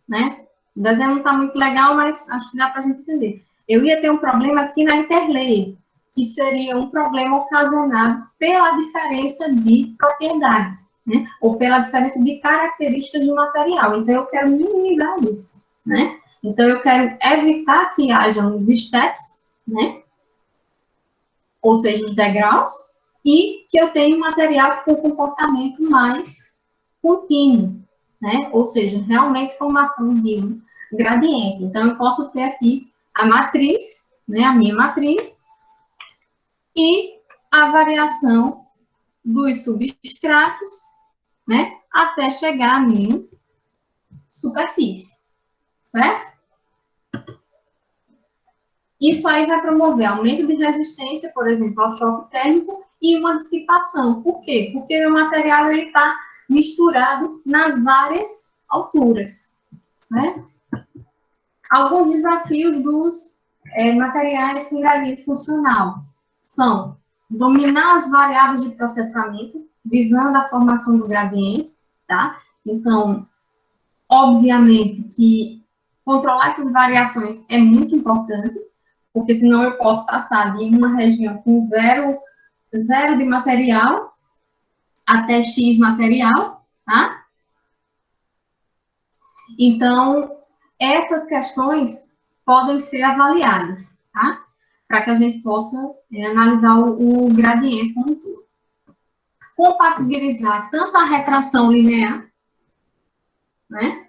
né? O desenho não está muito legal, mas acho que dá para a gente entender. Eu ia ter um problema aqui na interlayer, que seria um problema ocasionado pela diferença de propriedades, né? Ou pela diferença de características do material. Então, eu quero minimizar isso, né? Então, eu quero evitar que hajam os steps, né? Ou seja, os degraus, e que eu tenha um material com comportamento mais contínuo, né? Ou seja, realmente formação de um gradiente. Então, eu posso ter aqui a matriz, né? A minha matriz, e a variação dos substratos, né? Até chegar à minha superfície, certo? Isso aí vai promover aumento de resistência, por exemplo, ao choque térmico e uma dissipação. Por quê? Porque o material está misturado nas várias alturas, né? Alguns desafios dos materiais com gradiente funcional são dominar as variáveis de processamento, visando a formação do gradiente, tá? Então, obviamente que controlar essas variações é muito importante, porque senão eu posso passar de uma região com zero de material até X material, tá? Então, essas questões podem ser avaliadas, tá? Para que a gente possa analisar o gradiente como um todo. Compatibilizar tanto a retração linear, né?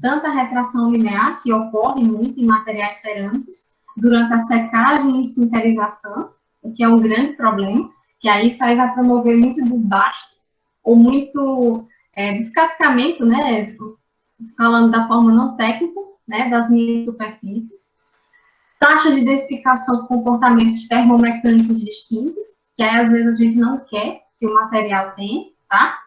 Tanto a retração linear, que ocorre muito em materiais cerâmicos, durante a secagem e sinterização, o que é um grande problema, que aí isso aí vai promover muito desbaste, ou muito descascamento, né, falando da forma não técnica, né, das minhas superfícies. Taxas de densificação de comportamentos termomecânicos distintos, que aí às vezes a gente não quer que o material tenha, tá?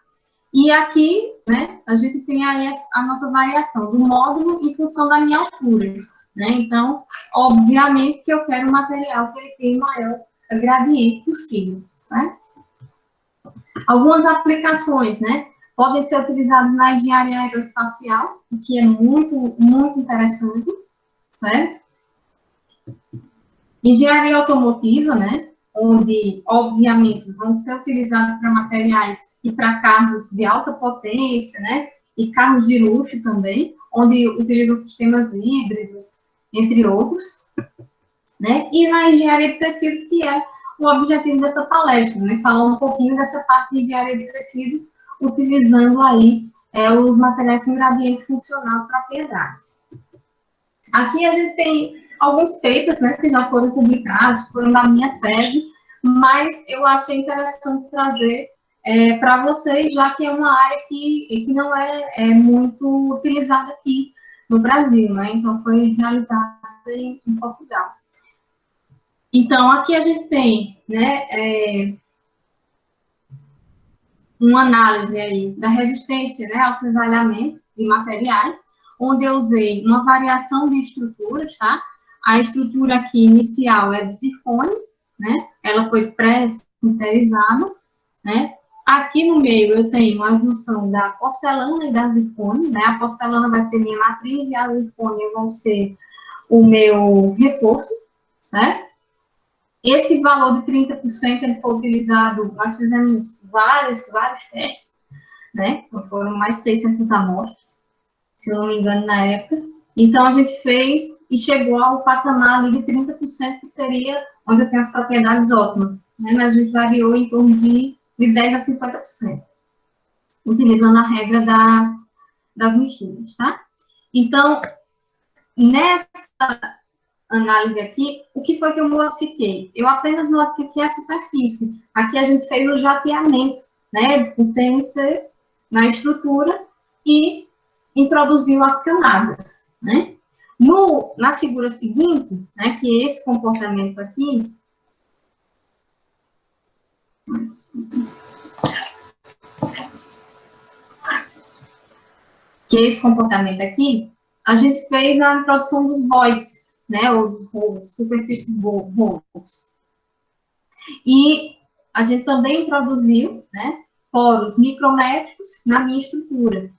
E aqui, né, a gente tem aí a nossa variação do módulo em função da minha altura, né? Então, obviamente que eu quero um material que ele tenha o maior gradiente possível, certo? Algumas aplicações, né, podem ser utilizadas na engenharia aeroespacial, o que é muito, muito interessante, certo? Engenharia automotiva, né, onde, obviamente, vão ser utilizados para materiais e para carros de alta potência, né, e carros de luxo também, onde utilizam sistemas híbridos, entre outros, né, e na engenharia de tecidos, que é o objetivo dessa palestra, né, falar um pouquinho dessa parte de engenharia de tecidos, utilizando aí os materiais com gradiente funcional para propriedades. Aqui a gente tem alguns papers, né, que já foram publicados, foram da minha tese, mas eu achei interessante trazer para vocês, já que é uma área que não é muito utilizada aqui no Brasil, né, então foi realizada em Portugal. Então, aqui a gente tem, né, uma análise aí da resistência, né, ao cisalhamento de materiais, onde eu usei uma variação de estruturas, tá? A estrutura aqui inicial é de zircônio, né? Ela foi pré-sinterizada, né? Aqui no meio eu tenho a junção da porcelana e da zircônio, né? A porcelana vai ser minha matriz e a zircônio vai ser o meu reforço, certo? Esse valor de 30% ele foi utilizado, nós fizemos vários testes, né? Foram mais de 600 amostras, se eu não me engano, na época. Então, a gente fez e chegou ao patamar ali de 30%, que seria onde eu tenho as propriedades ótimas, né? Mas a gente variou em torno de 10% a 50%, utilizando a regra das misturas, tá? Então, nessa análise aqui, o que foi que eu modifiquei? Eu apenas modifiquei a superfície. Aqui a gente fez o jateamento, né, com CNC na estrutura e introduziu as camadas, né? Na figura seguinte, né, que é esse comportamento aqui, a gente fez a introdução dos voids, né, ou dos rolos, superfície rolos. E a gente também introduziu, né, poros micrométricos na minha estrutura,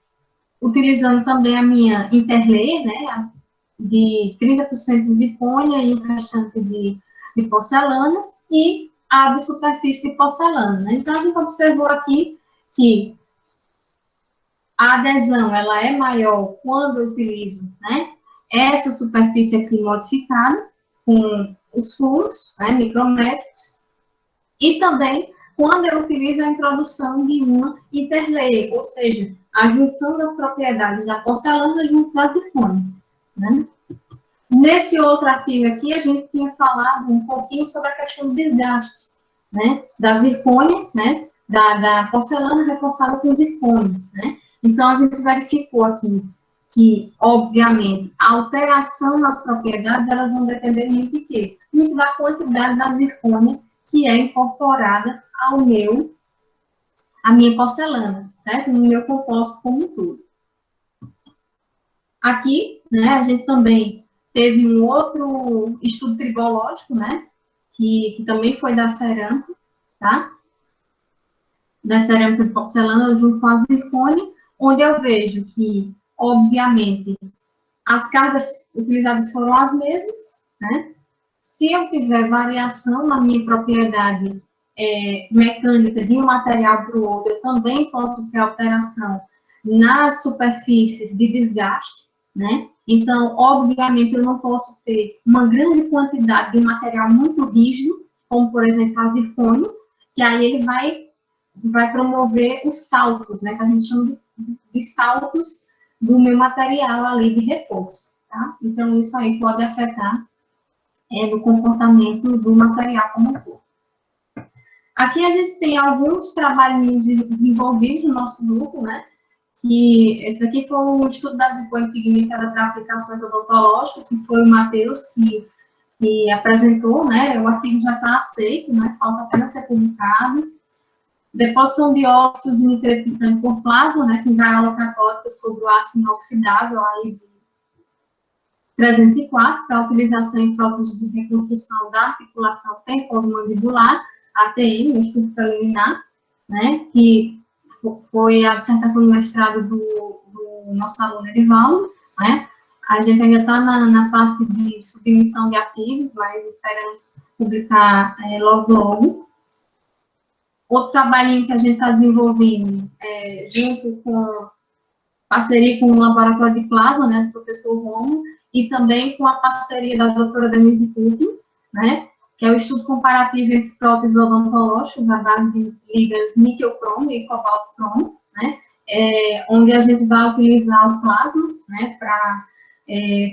utilizando também a minha interlayer, né, de 30% de zircônia e o restante de porcelana, e a de superfície de porcelana, né? Então, a gente observou aqui que a adesão, ela é maior quando eu utilizo, né, essa superfície aqui modificada, com os furos, né, micrométricos, e também quando eu utilizo a introdução de uma interlayer, ou seja, a junção das propriedades da porcelana junto da zircônia, né? Nesse outro artigo aqui, a gente tinha falado um pouquinho sobre a questão do desgaste, né, da zircônia, né, da porcelana reforçada com zircônia, né? Então, a gente verificou aqui que, obviamente, a alteração nas propriedades, elas vão depender muito de quê? Muito da quantidade da zircônia que é incorporada à minha porcelana, certo? No meu composto como um todo. Aqui, né, a gente também teve um outro estudo tribológico, né, que também foi da cerâmica, tá? Da cerâmica de porcelana junto com a zircônia, onde eu vejo que, obviamente, as cargas utilizadas foram as mesmas, né? Se eu tiver variação na minha propriedade mecânica de um material para o outro, eu também posso ter alteração nas superfícies de desgaste, né? Então, obviamente, eu não posso ter uma grande quantidade de material muito rígido, como, por exemplo, a zircônio, que aí ele vai promover os saltos, né? Que a gente chama de saltos do meu material ali de reforço, tá? Então, isso aí pode afetar no comportamento do material como um todo. Aqui a gente tem alguns trabalhos desenvolvidos no nosso grupo, né? Que esse daqui foi um estudo da zircônia pigmentada para aplicações odontológicas, que foi o Matheus que apresentou, né? O artigo já está aceito, né? Falta apenas ser publicado. Deposição de óxidos e nitrito de titânio por plasma, né? Com gaiola católica sobre o aço inoxidável, a ISI 304, para utilização em próteses de reconstrução da articulação temporomandibular, ATM, no estudo preliminar, né, que foi a dissertação do mestrado do nosso aluno Edivaldo, né. A gente ainda está na parte de submissão de artigos, mas esperamos publicar logo. Outro trabalhinho que a gente está desenvolvendo, junto com parceria com o laboratório de plasma, né, do professor Romo, e também com a parceria da doutora Denise Couto, né, que é o estudo comparativo entre próteses odontológicas à base de ligas níquel-cromo e cobalto-cromo, né, onde a gente vai utilizar o plasma, né, para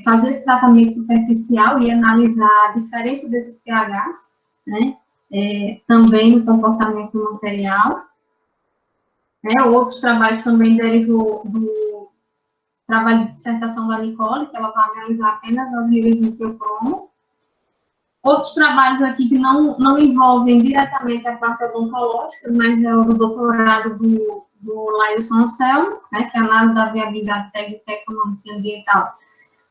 fazer esse tratamento superficial e analisar a diferença desses pHs, né, também no comportamento do material. Outros trabalhos também derivou do trabalho de dissertação da Nicole, que ela vai analisar apenas as ligas de níquel-cromo. Outros trabalhos aqui que não envolvem diretamente a parte odontológica, mas é o do doutorado do Lailson Anselmo, né, que é a análise da viabilidade técnica, econômica e ambiental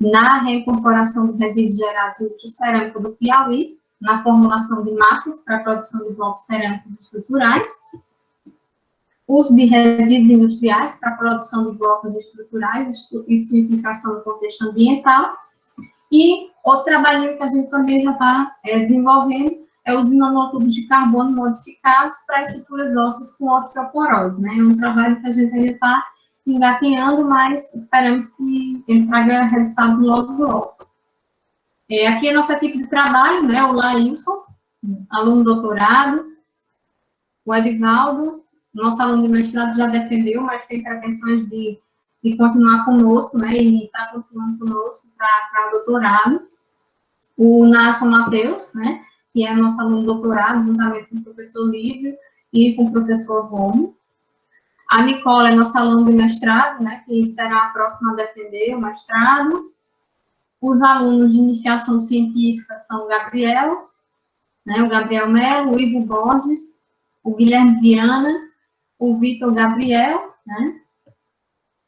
na reincorporação de resíduos gerados em cerâmica do Piauí, na formulação de massas para a produção de blocos cerâmicos estruturais, uso de resíduos industriais para a produção de blocos estruturais e sua implicação no contexto ambiental, E outro trabalhinho que a gente também já está desenvolvendo é os nanotubos de carbono modificados para estruturas ósseas com osteoporose, né? É um trabalho que a gente ainda está engatinhando, mas esperamos que ele traga resultados logo, logo. Aqui é a nossa equipe de trabalho, né? O Laílson, aluno doutorado, o Edivaldo, nosso aluno de mestrado já defendeu, mas tem pretensões de continuar conosco, né? E está continuando conosco para doutorado. O Nasson Matheus, né? Que é nosso aluno doutorado, juntamente com o professor Lívio e com o professor Romo. A Nicola é nossa aluna de mestrado, né? Que será a próxima a defender o mestrado. Os alunos de iniciação científica são o Gabriel, né? O Gabriel Melo, o Ivo Borges, o Guilherme Viana, o Vitor Gabriel, né?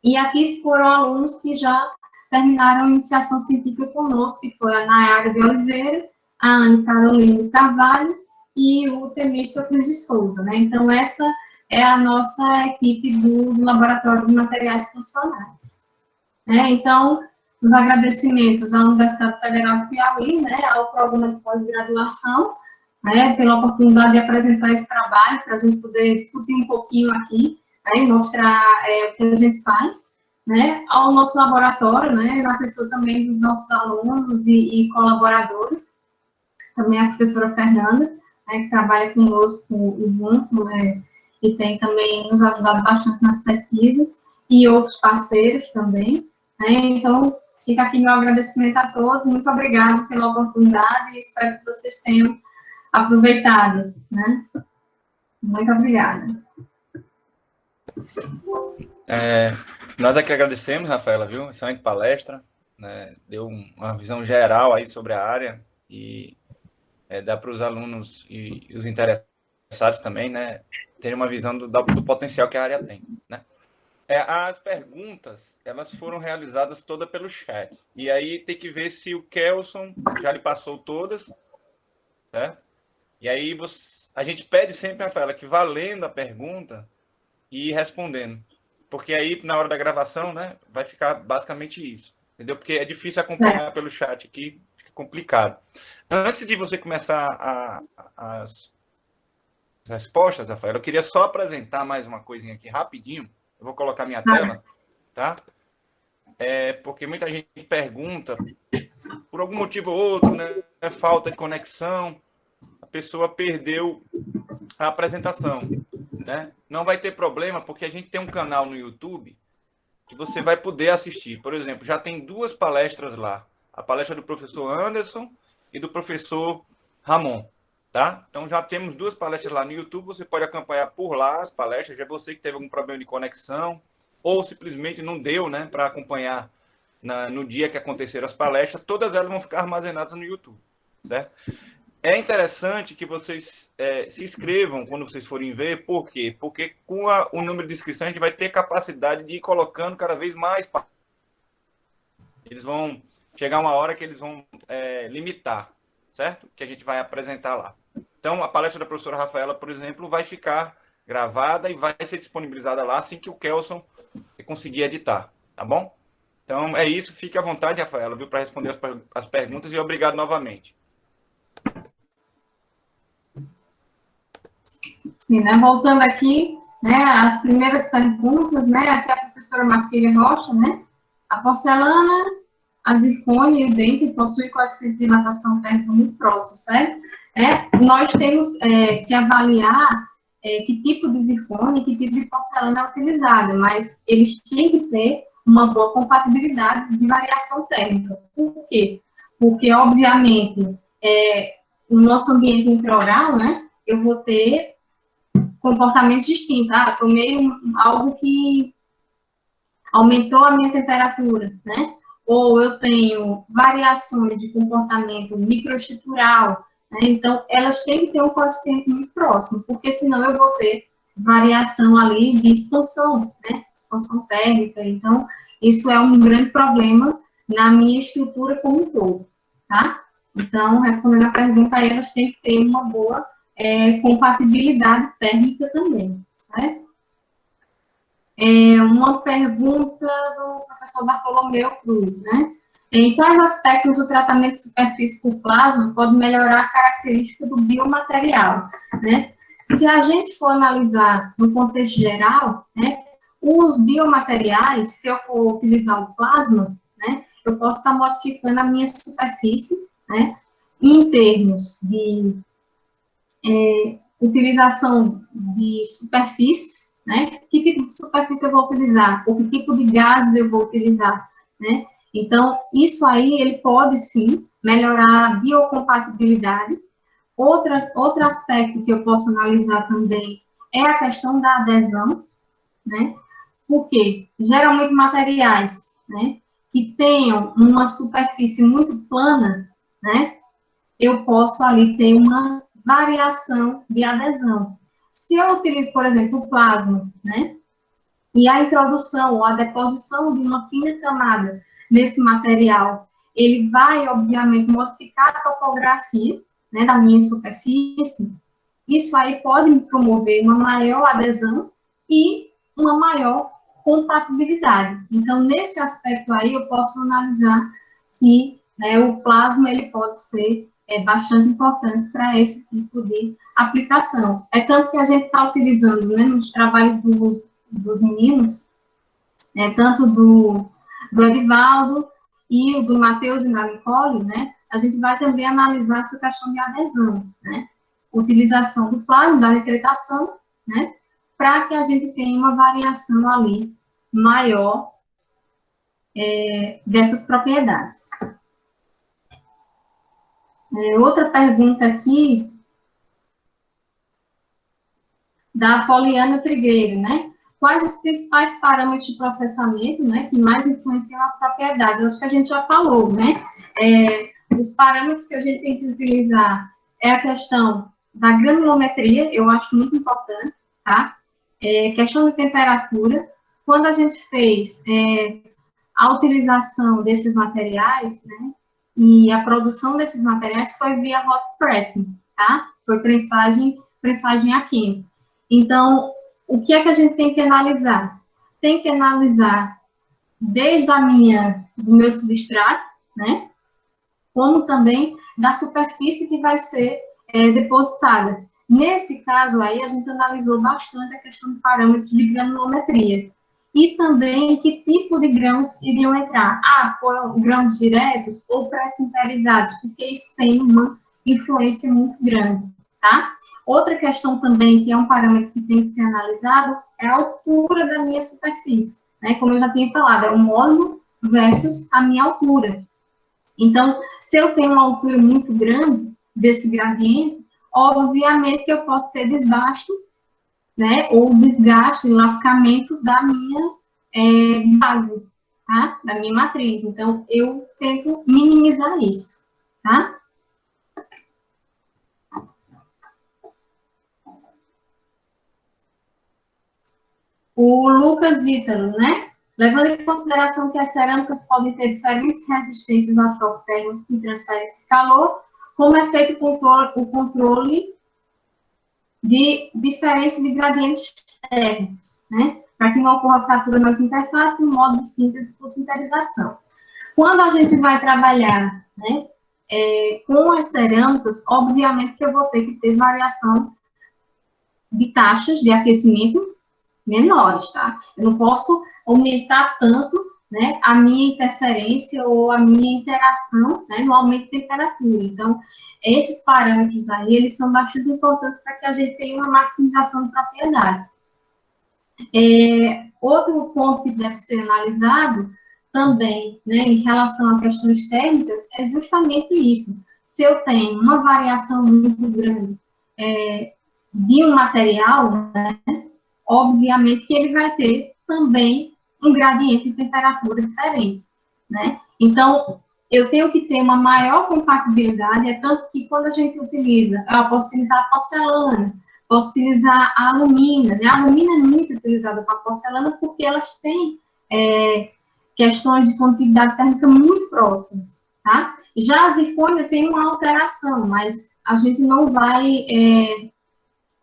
E aqui foram alunos que já terminaram a iniciação científica conosco, que foi a Nayara de Oliveira, a Anne Carolina Carvalho e o Temístio Cruz de Souza, né? Então, essa é a nossa equipe do Laboratório de Materiais Funcionais. Né? Então, os agradecimentos à Universidade Federal do Piauí, né, ao programa de pós-graduação, né, pela oportunidade de apresentar esse trabalho, para a gente poder discutir um pouquinho aqui, né, e mostrar o que a gente faz, né, ao nosso laboratório, né, na pessoa também dos nossos alunos e colaboradores, também a professora Fernanda, né, que trabalha conosco junto, né, e tem também nos ajudado bastante nas pesquisas, e outros parceiros também, né, então, fica aqui meu agradecimento a todos, muito obrigada pela oportunidade, e espero que vocês tenham aproveitado, né? Muito obrigada. Nós é que agradecemos, Rafaela, viu? Excelente palestra, né? Deu uma visão geral aí sobre a área e dá para os alunos e os interessados também, né, terem uma visão do potencial que a área tem, né? As perguntas, elas foram realizadas todas pelo chat. E aí tem que ver se o Kelson já lhe passou todas, certo? E aí a gente pede sempre, Rafaela, que vá lendo a pergunta e ir respondendo. Porque aí, na hora da gravação, né, vai ficar basicamente isso. Entendeu? Porque é difícil acompanhar pelo chat aqui, fica complicado. Antes de você começar as respostas, Rafaela, eu queria só apresentar mais uma coisinha aqui rapidinho. Eu vou colocar minha tela, tá? Porque muita gente pergunta, por algum motivo ou outro, né, falta de conexão, a pessoa perdeu a apresentação, né? Não vai ter problema, porque a gente tem um canal no YouTube que você vai poder assistir. Por exemplo, já tem 2 palestras lá. A palestra do professor Anderson e do professor Ramon, tá? Então, já temos 2 palestras lá no YouTube, você pode acompanhar por lá as palestras, já você que teve algum problema de conexão, ou simplesmente não deu, né, para acompanhar no dia que aconteceram as palestras, todas elas vão ficar armazenadas no YouTube, certo? É interessante que vocês se inscrevam quando vocês forem ver. Por quê? Porque com o número de inscrições, a gente vai ter capacidade de ir colocando cada vez mais. Eles vão chegar uma hora que eles vão limitar, certo? Que a gente vai apresentar lá. Então, a palestra da professora Rafaela, por exemplo, vai ficar gravada e vai ser disponibilizada lá assim que o Kelson conseguir editar, tá bom? Então, é isso. Fique à vontade, Rafaela, viu, para responder as perguntas e obrigado novamente. Sim, né, voltando aqui, né, as primeiras perguntas, né, aqui a professora Marcília Rocha, né, a porcelana, a zircônia e o dente possuem coeficiente de dilatação térmica muito próximo, certo? Nós temos que avaliar que tipo de zircônia e que tipo de porcelana é utilizada, mas eles têm que ter uma boa compatibilidade de variação térmica. Por quê? Porque, obviamente, no nosso ambiente intraoral, né, eu vou ter comportamentos distintos. Tomei algo que aumentou a minha temperatura, né? Ou eu tenho variações de comportamento microestrutural, né? Então, elas têm que ter um coeficiente muito próximo, porque senão eu vou ter variação ali de expansão, né? Expansão térmica. Então, isso é um grande problema na minha estrutura como um todo, tá? Então, respondendo a pergunta, elas têm que ter uma boa compatibilidade térmica também, né? Uma pergunta do professor Bartolomeu Cruz, né? Em quais aspectos o tratamento de superfície por plasma pode melhorar a característica do biomaterial, né? Se a gente for analisar no contexto geral, né, os biomateriais, se eu for utilizar o plasma, né, eu posso estar modificando a minha superfície, né, em termos de utilização de superfícies, né, que tipo de superfície eu vou utilizar, ou que tipo de gases eu vou utilizar, né. Então, isso aí, ele pode, sim, melhorar a biocompatibilidade. Outro aspecto que eu posso analisar também é a questão da adesão, né? Porque, geralmente, materiais, né, que tenham uma superfície muito plana, né, eu posso ali ter uma variação de adesão. Se eu utilizo, por exemplo, o plasma, né, e a introdução ou a deposição de uma fina camada nesse material, ele vai, obviamente, modificar a topografia, né, da minha superfície. Isso aí pode me promover uma maior adesão e uma maior compatibilidade. Então, nesse aspecto aí, eu posso analisar que, né, o plasma ele pode ser bastante importante para esse tipo de aplicação. É tanto que a gente está utilizando, né, nos trabalhos dos meninos, tanto do Edivaldo e o do Matheus e da Nicole, né, a gente vai também analisar essa questão de adesão, né, utilização do plasma, da nitritação, né, para que a gente tenha uma variação ali maior dessas propriedades. Outra pergunta aqui, da Poliana Trigueiro, né? Quais os principais parâmetros de processamento, né, que mais influenciam as propriedades? Acho que a gente já falou, né? Os parâmetros que a gente tem que utilizar é a questão da granulometria, eu acho muito importante, tá? Questão de temperatura. Quando a gente fez a utilização desses materiais, né, e a produção desses materiais foi via hot pressing, tá? Foi pressagem a quente. Então, o que é que a gente tem que analisar? Tem que analisar desde do meu substrato, né, como também da superfície que vai ser depositada. Nesse caso aí, a gente analisou bastante a questão de parâmetros de granulometria. E também que tipo de grãos iriam entrar. Foram grãos diretos ou pré-sinterizados, porque isso tem uma influência muito grande, tá? Outra questão também, que é um parâmetro que tem que ser analisado, é a altura da minha superfície, né? Como eu já tinha falado, é o módulo versus a minha altura. Então, se eu tenho uma altura muito grande desse gradiente, obviamente que eu posso ter desgaste, né, ou desgaste, lascamento da minha base, tá? Da minha matriz. Então, eu tento minimizar isso, tá? O Lucas Ítalo, né? Levando em consideração que as cerâmicas podem ter diferentes resistências ao choque térmico e transferência de calor, como é feito o controle de diferença de gradientes térmicos, né? Para que não ocorra fratura nas interfaces no modo de síntese por sinterização. Quando a gente vai trabalhar, né, com as cerâmicas, obviamente que eu vou ter que ter variação de taxas de aquecimento menores, tá? Eu não posso aumentar tanto, né, a minha interferência ou a minha interação, né, no aumento de temperatura. Então, esses parâmetros aí, eles são bastante importantes para que a gente tenha uma maximização de propriedades. Outro ponto que deve ser analisado também, né, em relação a questões térmicas, é justamente isso. Se eu tenho uma variação muito grande de um material, né, obviamente que ele vai ter também um gradiente de temperatura diferente, né? Então, eu tenho que ter uma maior compatibilidade, é tanto que quando a gente utiliza, eu posso utilizar a porcelana, posso utilizar a alumina, né? A alumina é muito utilizada para a porcelana porque elas têm questões de condutividade térmica muito próximas, tá? Já a zircônia tem uma alteração, mas a gente não vai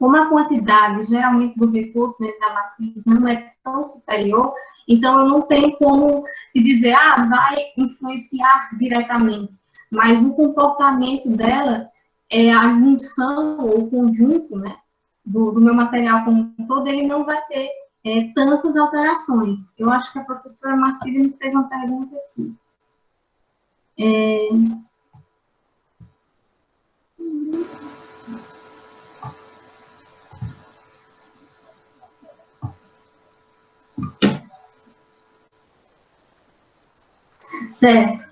como a quantidade, geralmente, do reforço dentro da matriz não é tão superior, então eu não tenho como te dizer, vai influenciar diretamente, mas o comportamento dela, a junção ou o conjunto, né, do meu material como um todo, ele não vai ter tantas alterações. Eu acho que a professora Marcília me fez uma pergunta aqui. Certo,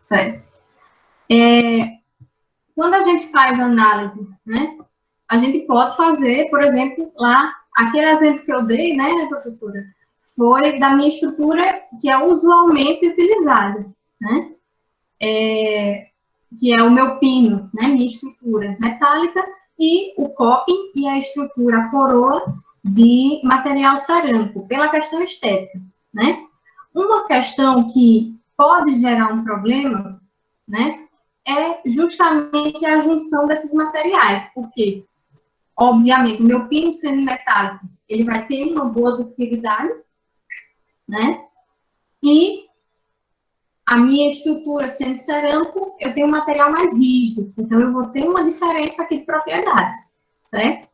certo. Quando a gente faz análise, né, a gente pode fazer, por exemplo, lá, aquele exemplo que eu dei, né, professora, foi da minha estrutura que é usualmente utilizada, né, que é o meu pino, né, minha estrutura metálica, e o coping e a estrutura, a coroa de material cerâmico, pela questão estética, né. Uma questão que pode gerar um problema, né, é justamente a junção desses materiais, porque, obviamente, o meu pino sendo metálico, ele vai ter uma boa ductilidade, né, e a minha estrutura sendo cerâmico, eu tenho um material mais rígido, então eu vou ter uma diferença aqui de propriedades, certo?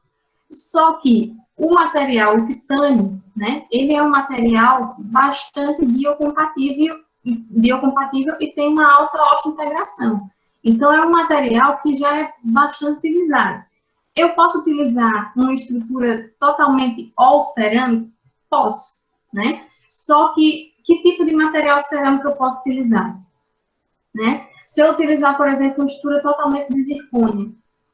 Só que o material, o titânio, né, ele é um material bastante biocompatível e tem uma alta oxo-integração. Então, é um material que já é bastante utilizado. Eu posso utilizar uma estrutura totalmente all cerâmica? Posso, né? Só que tipo de material cerâmico eu posso utilizar? Né? Se eu utilizar, por exemplo, uma estrutura totalmente de zircônia,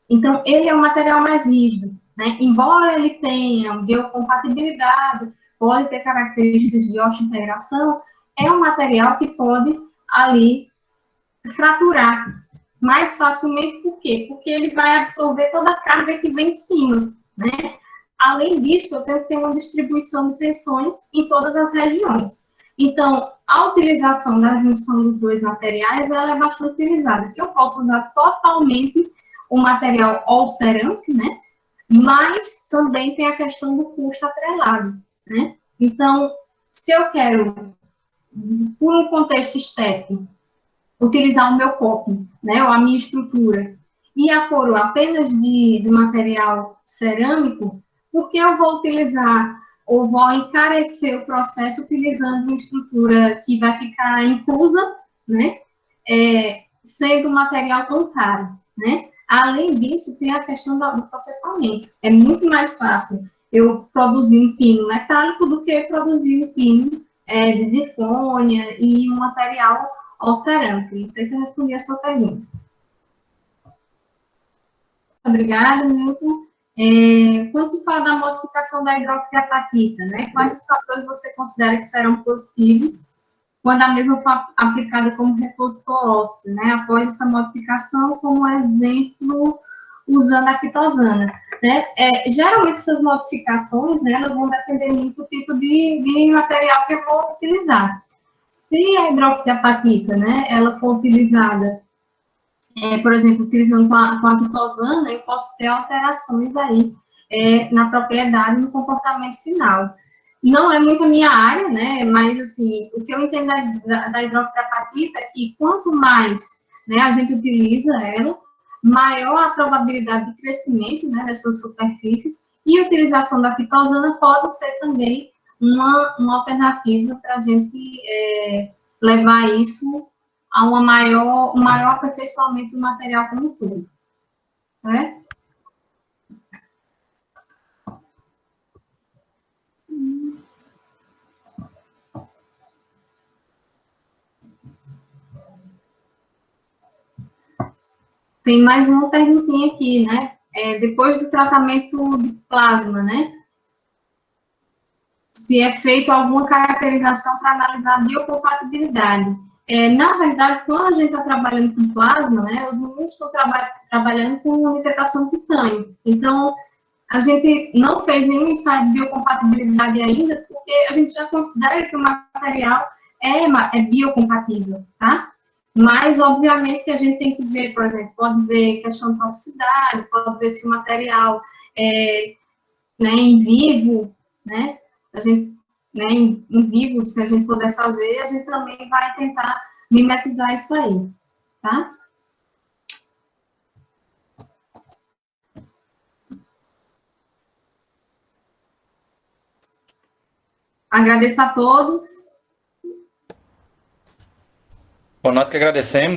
então ele é um material mais rígido, né? Embora ele tenha biocompatibilidade, pode ter características de oxo-integração, é um material que pode ali fraturar mais facilmente, por quê? Porque ele vai absorver toda a carga que vem de cima, né? Além disso, eu tenho que ter uma distribuição de tensões em todas as regiões. Então, a utilização da junção dos dois materiais, ela é bastante utilizada. Eu posso usar totalmente o material all cerâmico, né? Mas também tem a questão do custo atrelado, né? Então, se eu quero, por um contexto estético, utilizar o meu copo, né, ou a minha estrutura, e a coroa apenas de material cerâmico, porque eu vou utilizar ou vou encarecer o processo utilizando uma estrutura que vai ficar inclusa, né, sendo um material tão caro, né? Além disso, tem a questão do processamento. É muito mais fácil eu produzir um pino metálico do que produzir um pino de zircônia e um material all cerâmico. Não sei se eu respondi a sua pergunta. Obrigada, Milton. Quando se fala da modificação da hidroxiapatita, né, quais os fatores você considera que serão positivos quando a mesma for aplicada como repositor ósseo, né, após essa modificação, como exemplo, usando a quitosana, né? Geralmente, essas modificações, né, elas vão depender muito do tipo de material que eu vou utilizar. Se a hidroxiapatita, né, ela for utilizada, por exemplo, utilizando com a quitosana, eu posso ter alterações aí na propriedade, no comportamento final. Não é muito a minha área, né, mas, assim, o que eu entendo da hidroxiapatita é que quanto mais, né, a gente utiliza ela, maior a probabilidade de crescimento, né, dessas superfícies, e a utilização da quitosana pode ser também uma alternativa para a gente levar isso a um maior aperfeiçoamento do material como um todo. Né? Tem mais uma perguntinha aqui, né? Depois do tratamento de plasma, né? Se é feito alguma caracterização para analisar a biocompatibilidade. Na verdade, quando a gente está trabalhando com plasma, né, os meninos estão trabalhando com nitratação de titânio. Então, a gente não fez nenhum ensaio de biocompatibilidade ainda, porque a gente já considera que o material é biocompatível, tá? Mas, obviamente, que a gente tem que ver, por exemplo, pode ver questão de toxicidade, pode ver se o material né, em vivo, né, a gente, né, em vivo, se a gente puder fazer, a gente também vai tentar mimetizar isso aí, tá? Agradeço a todos. Bom, nós que agradecemos.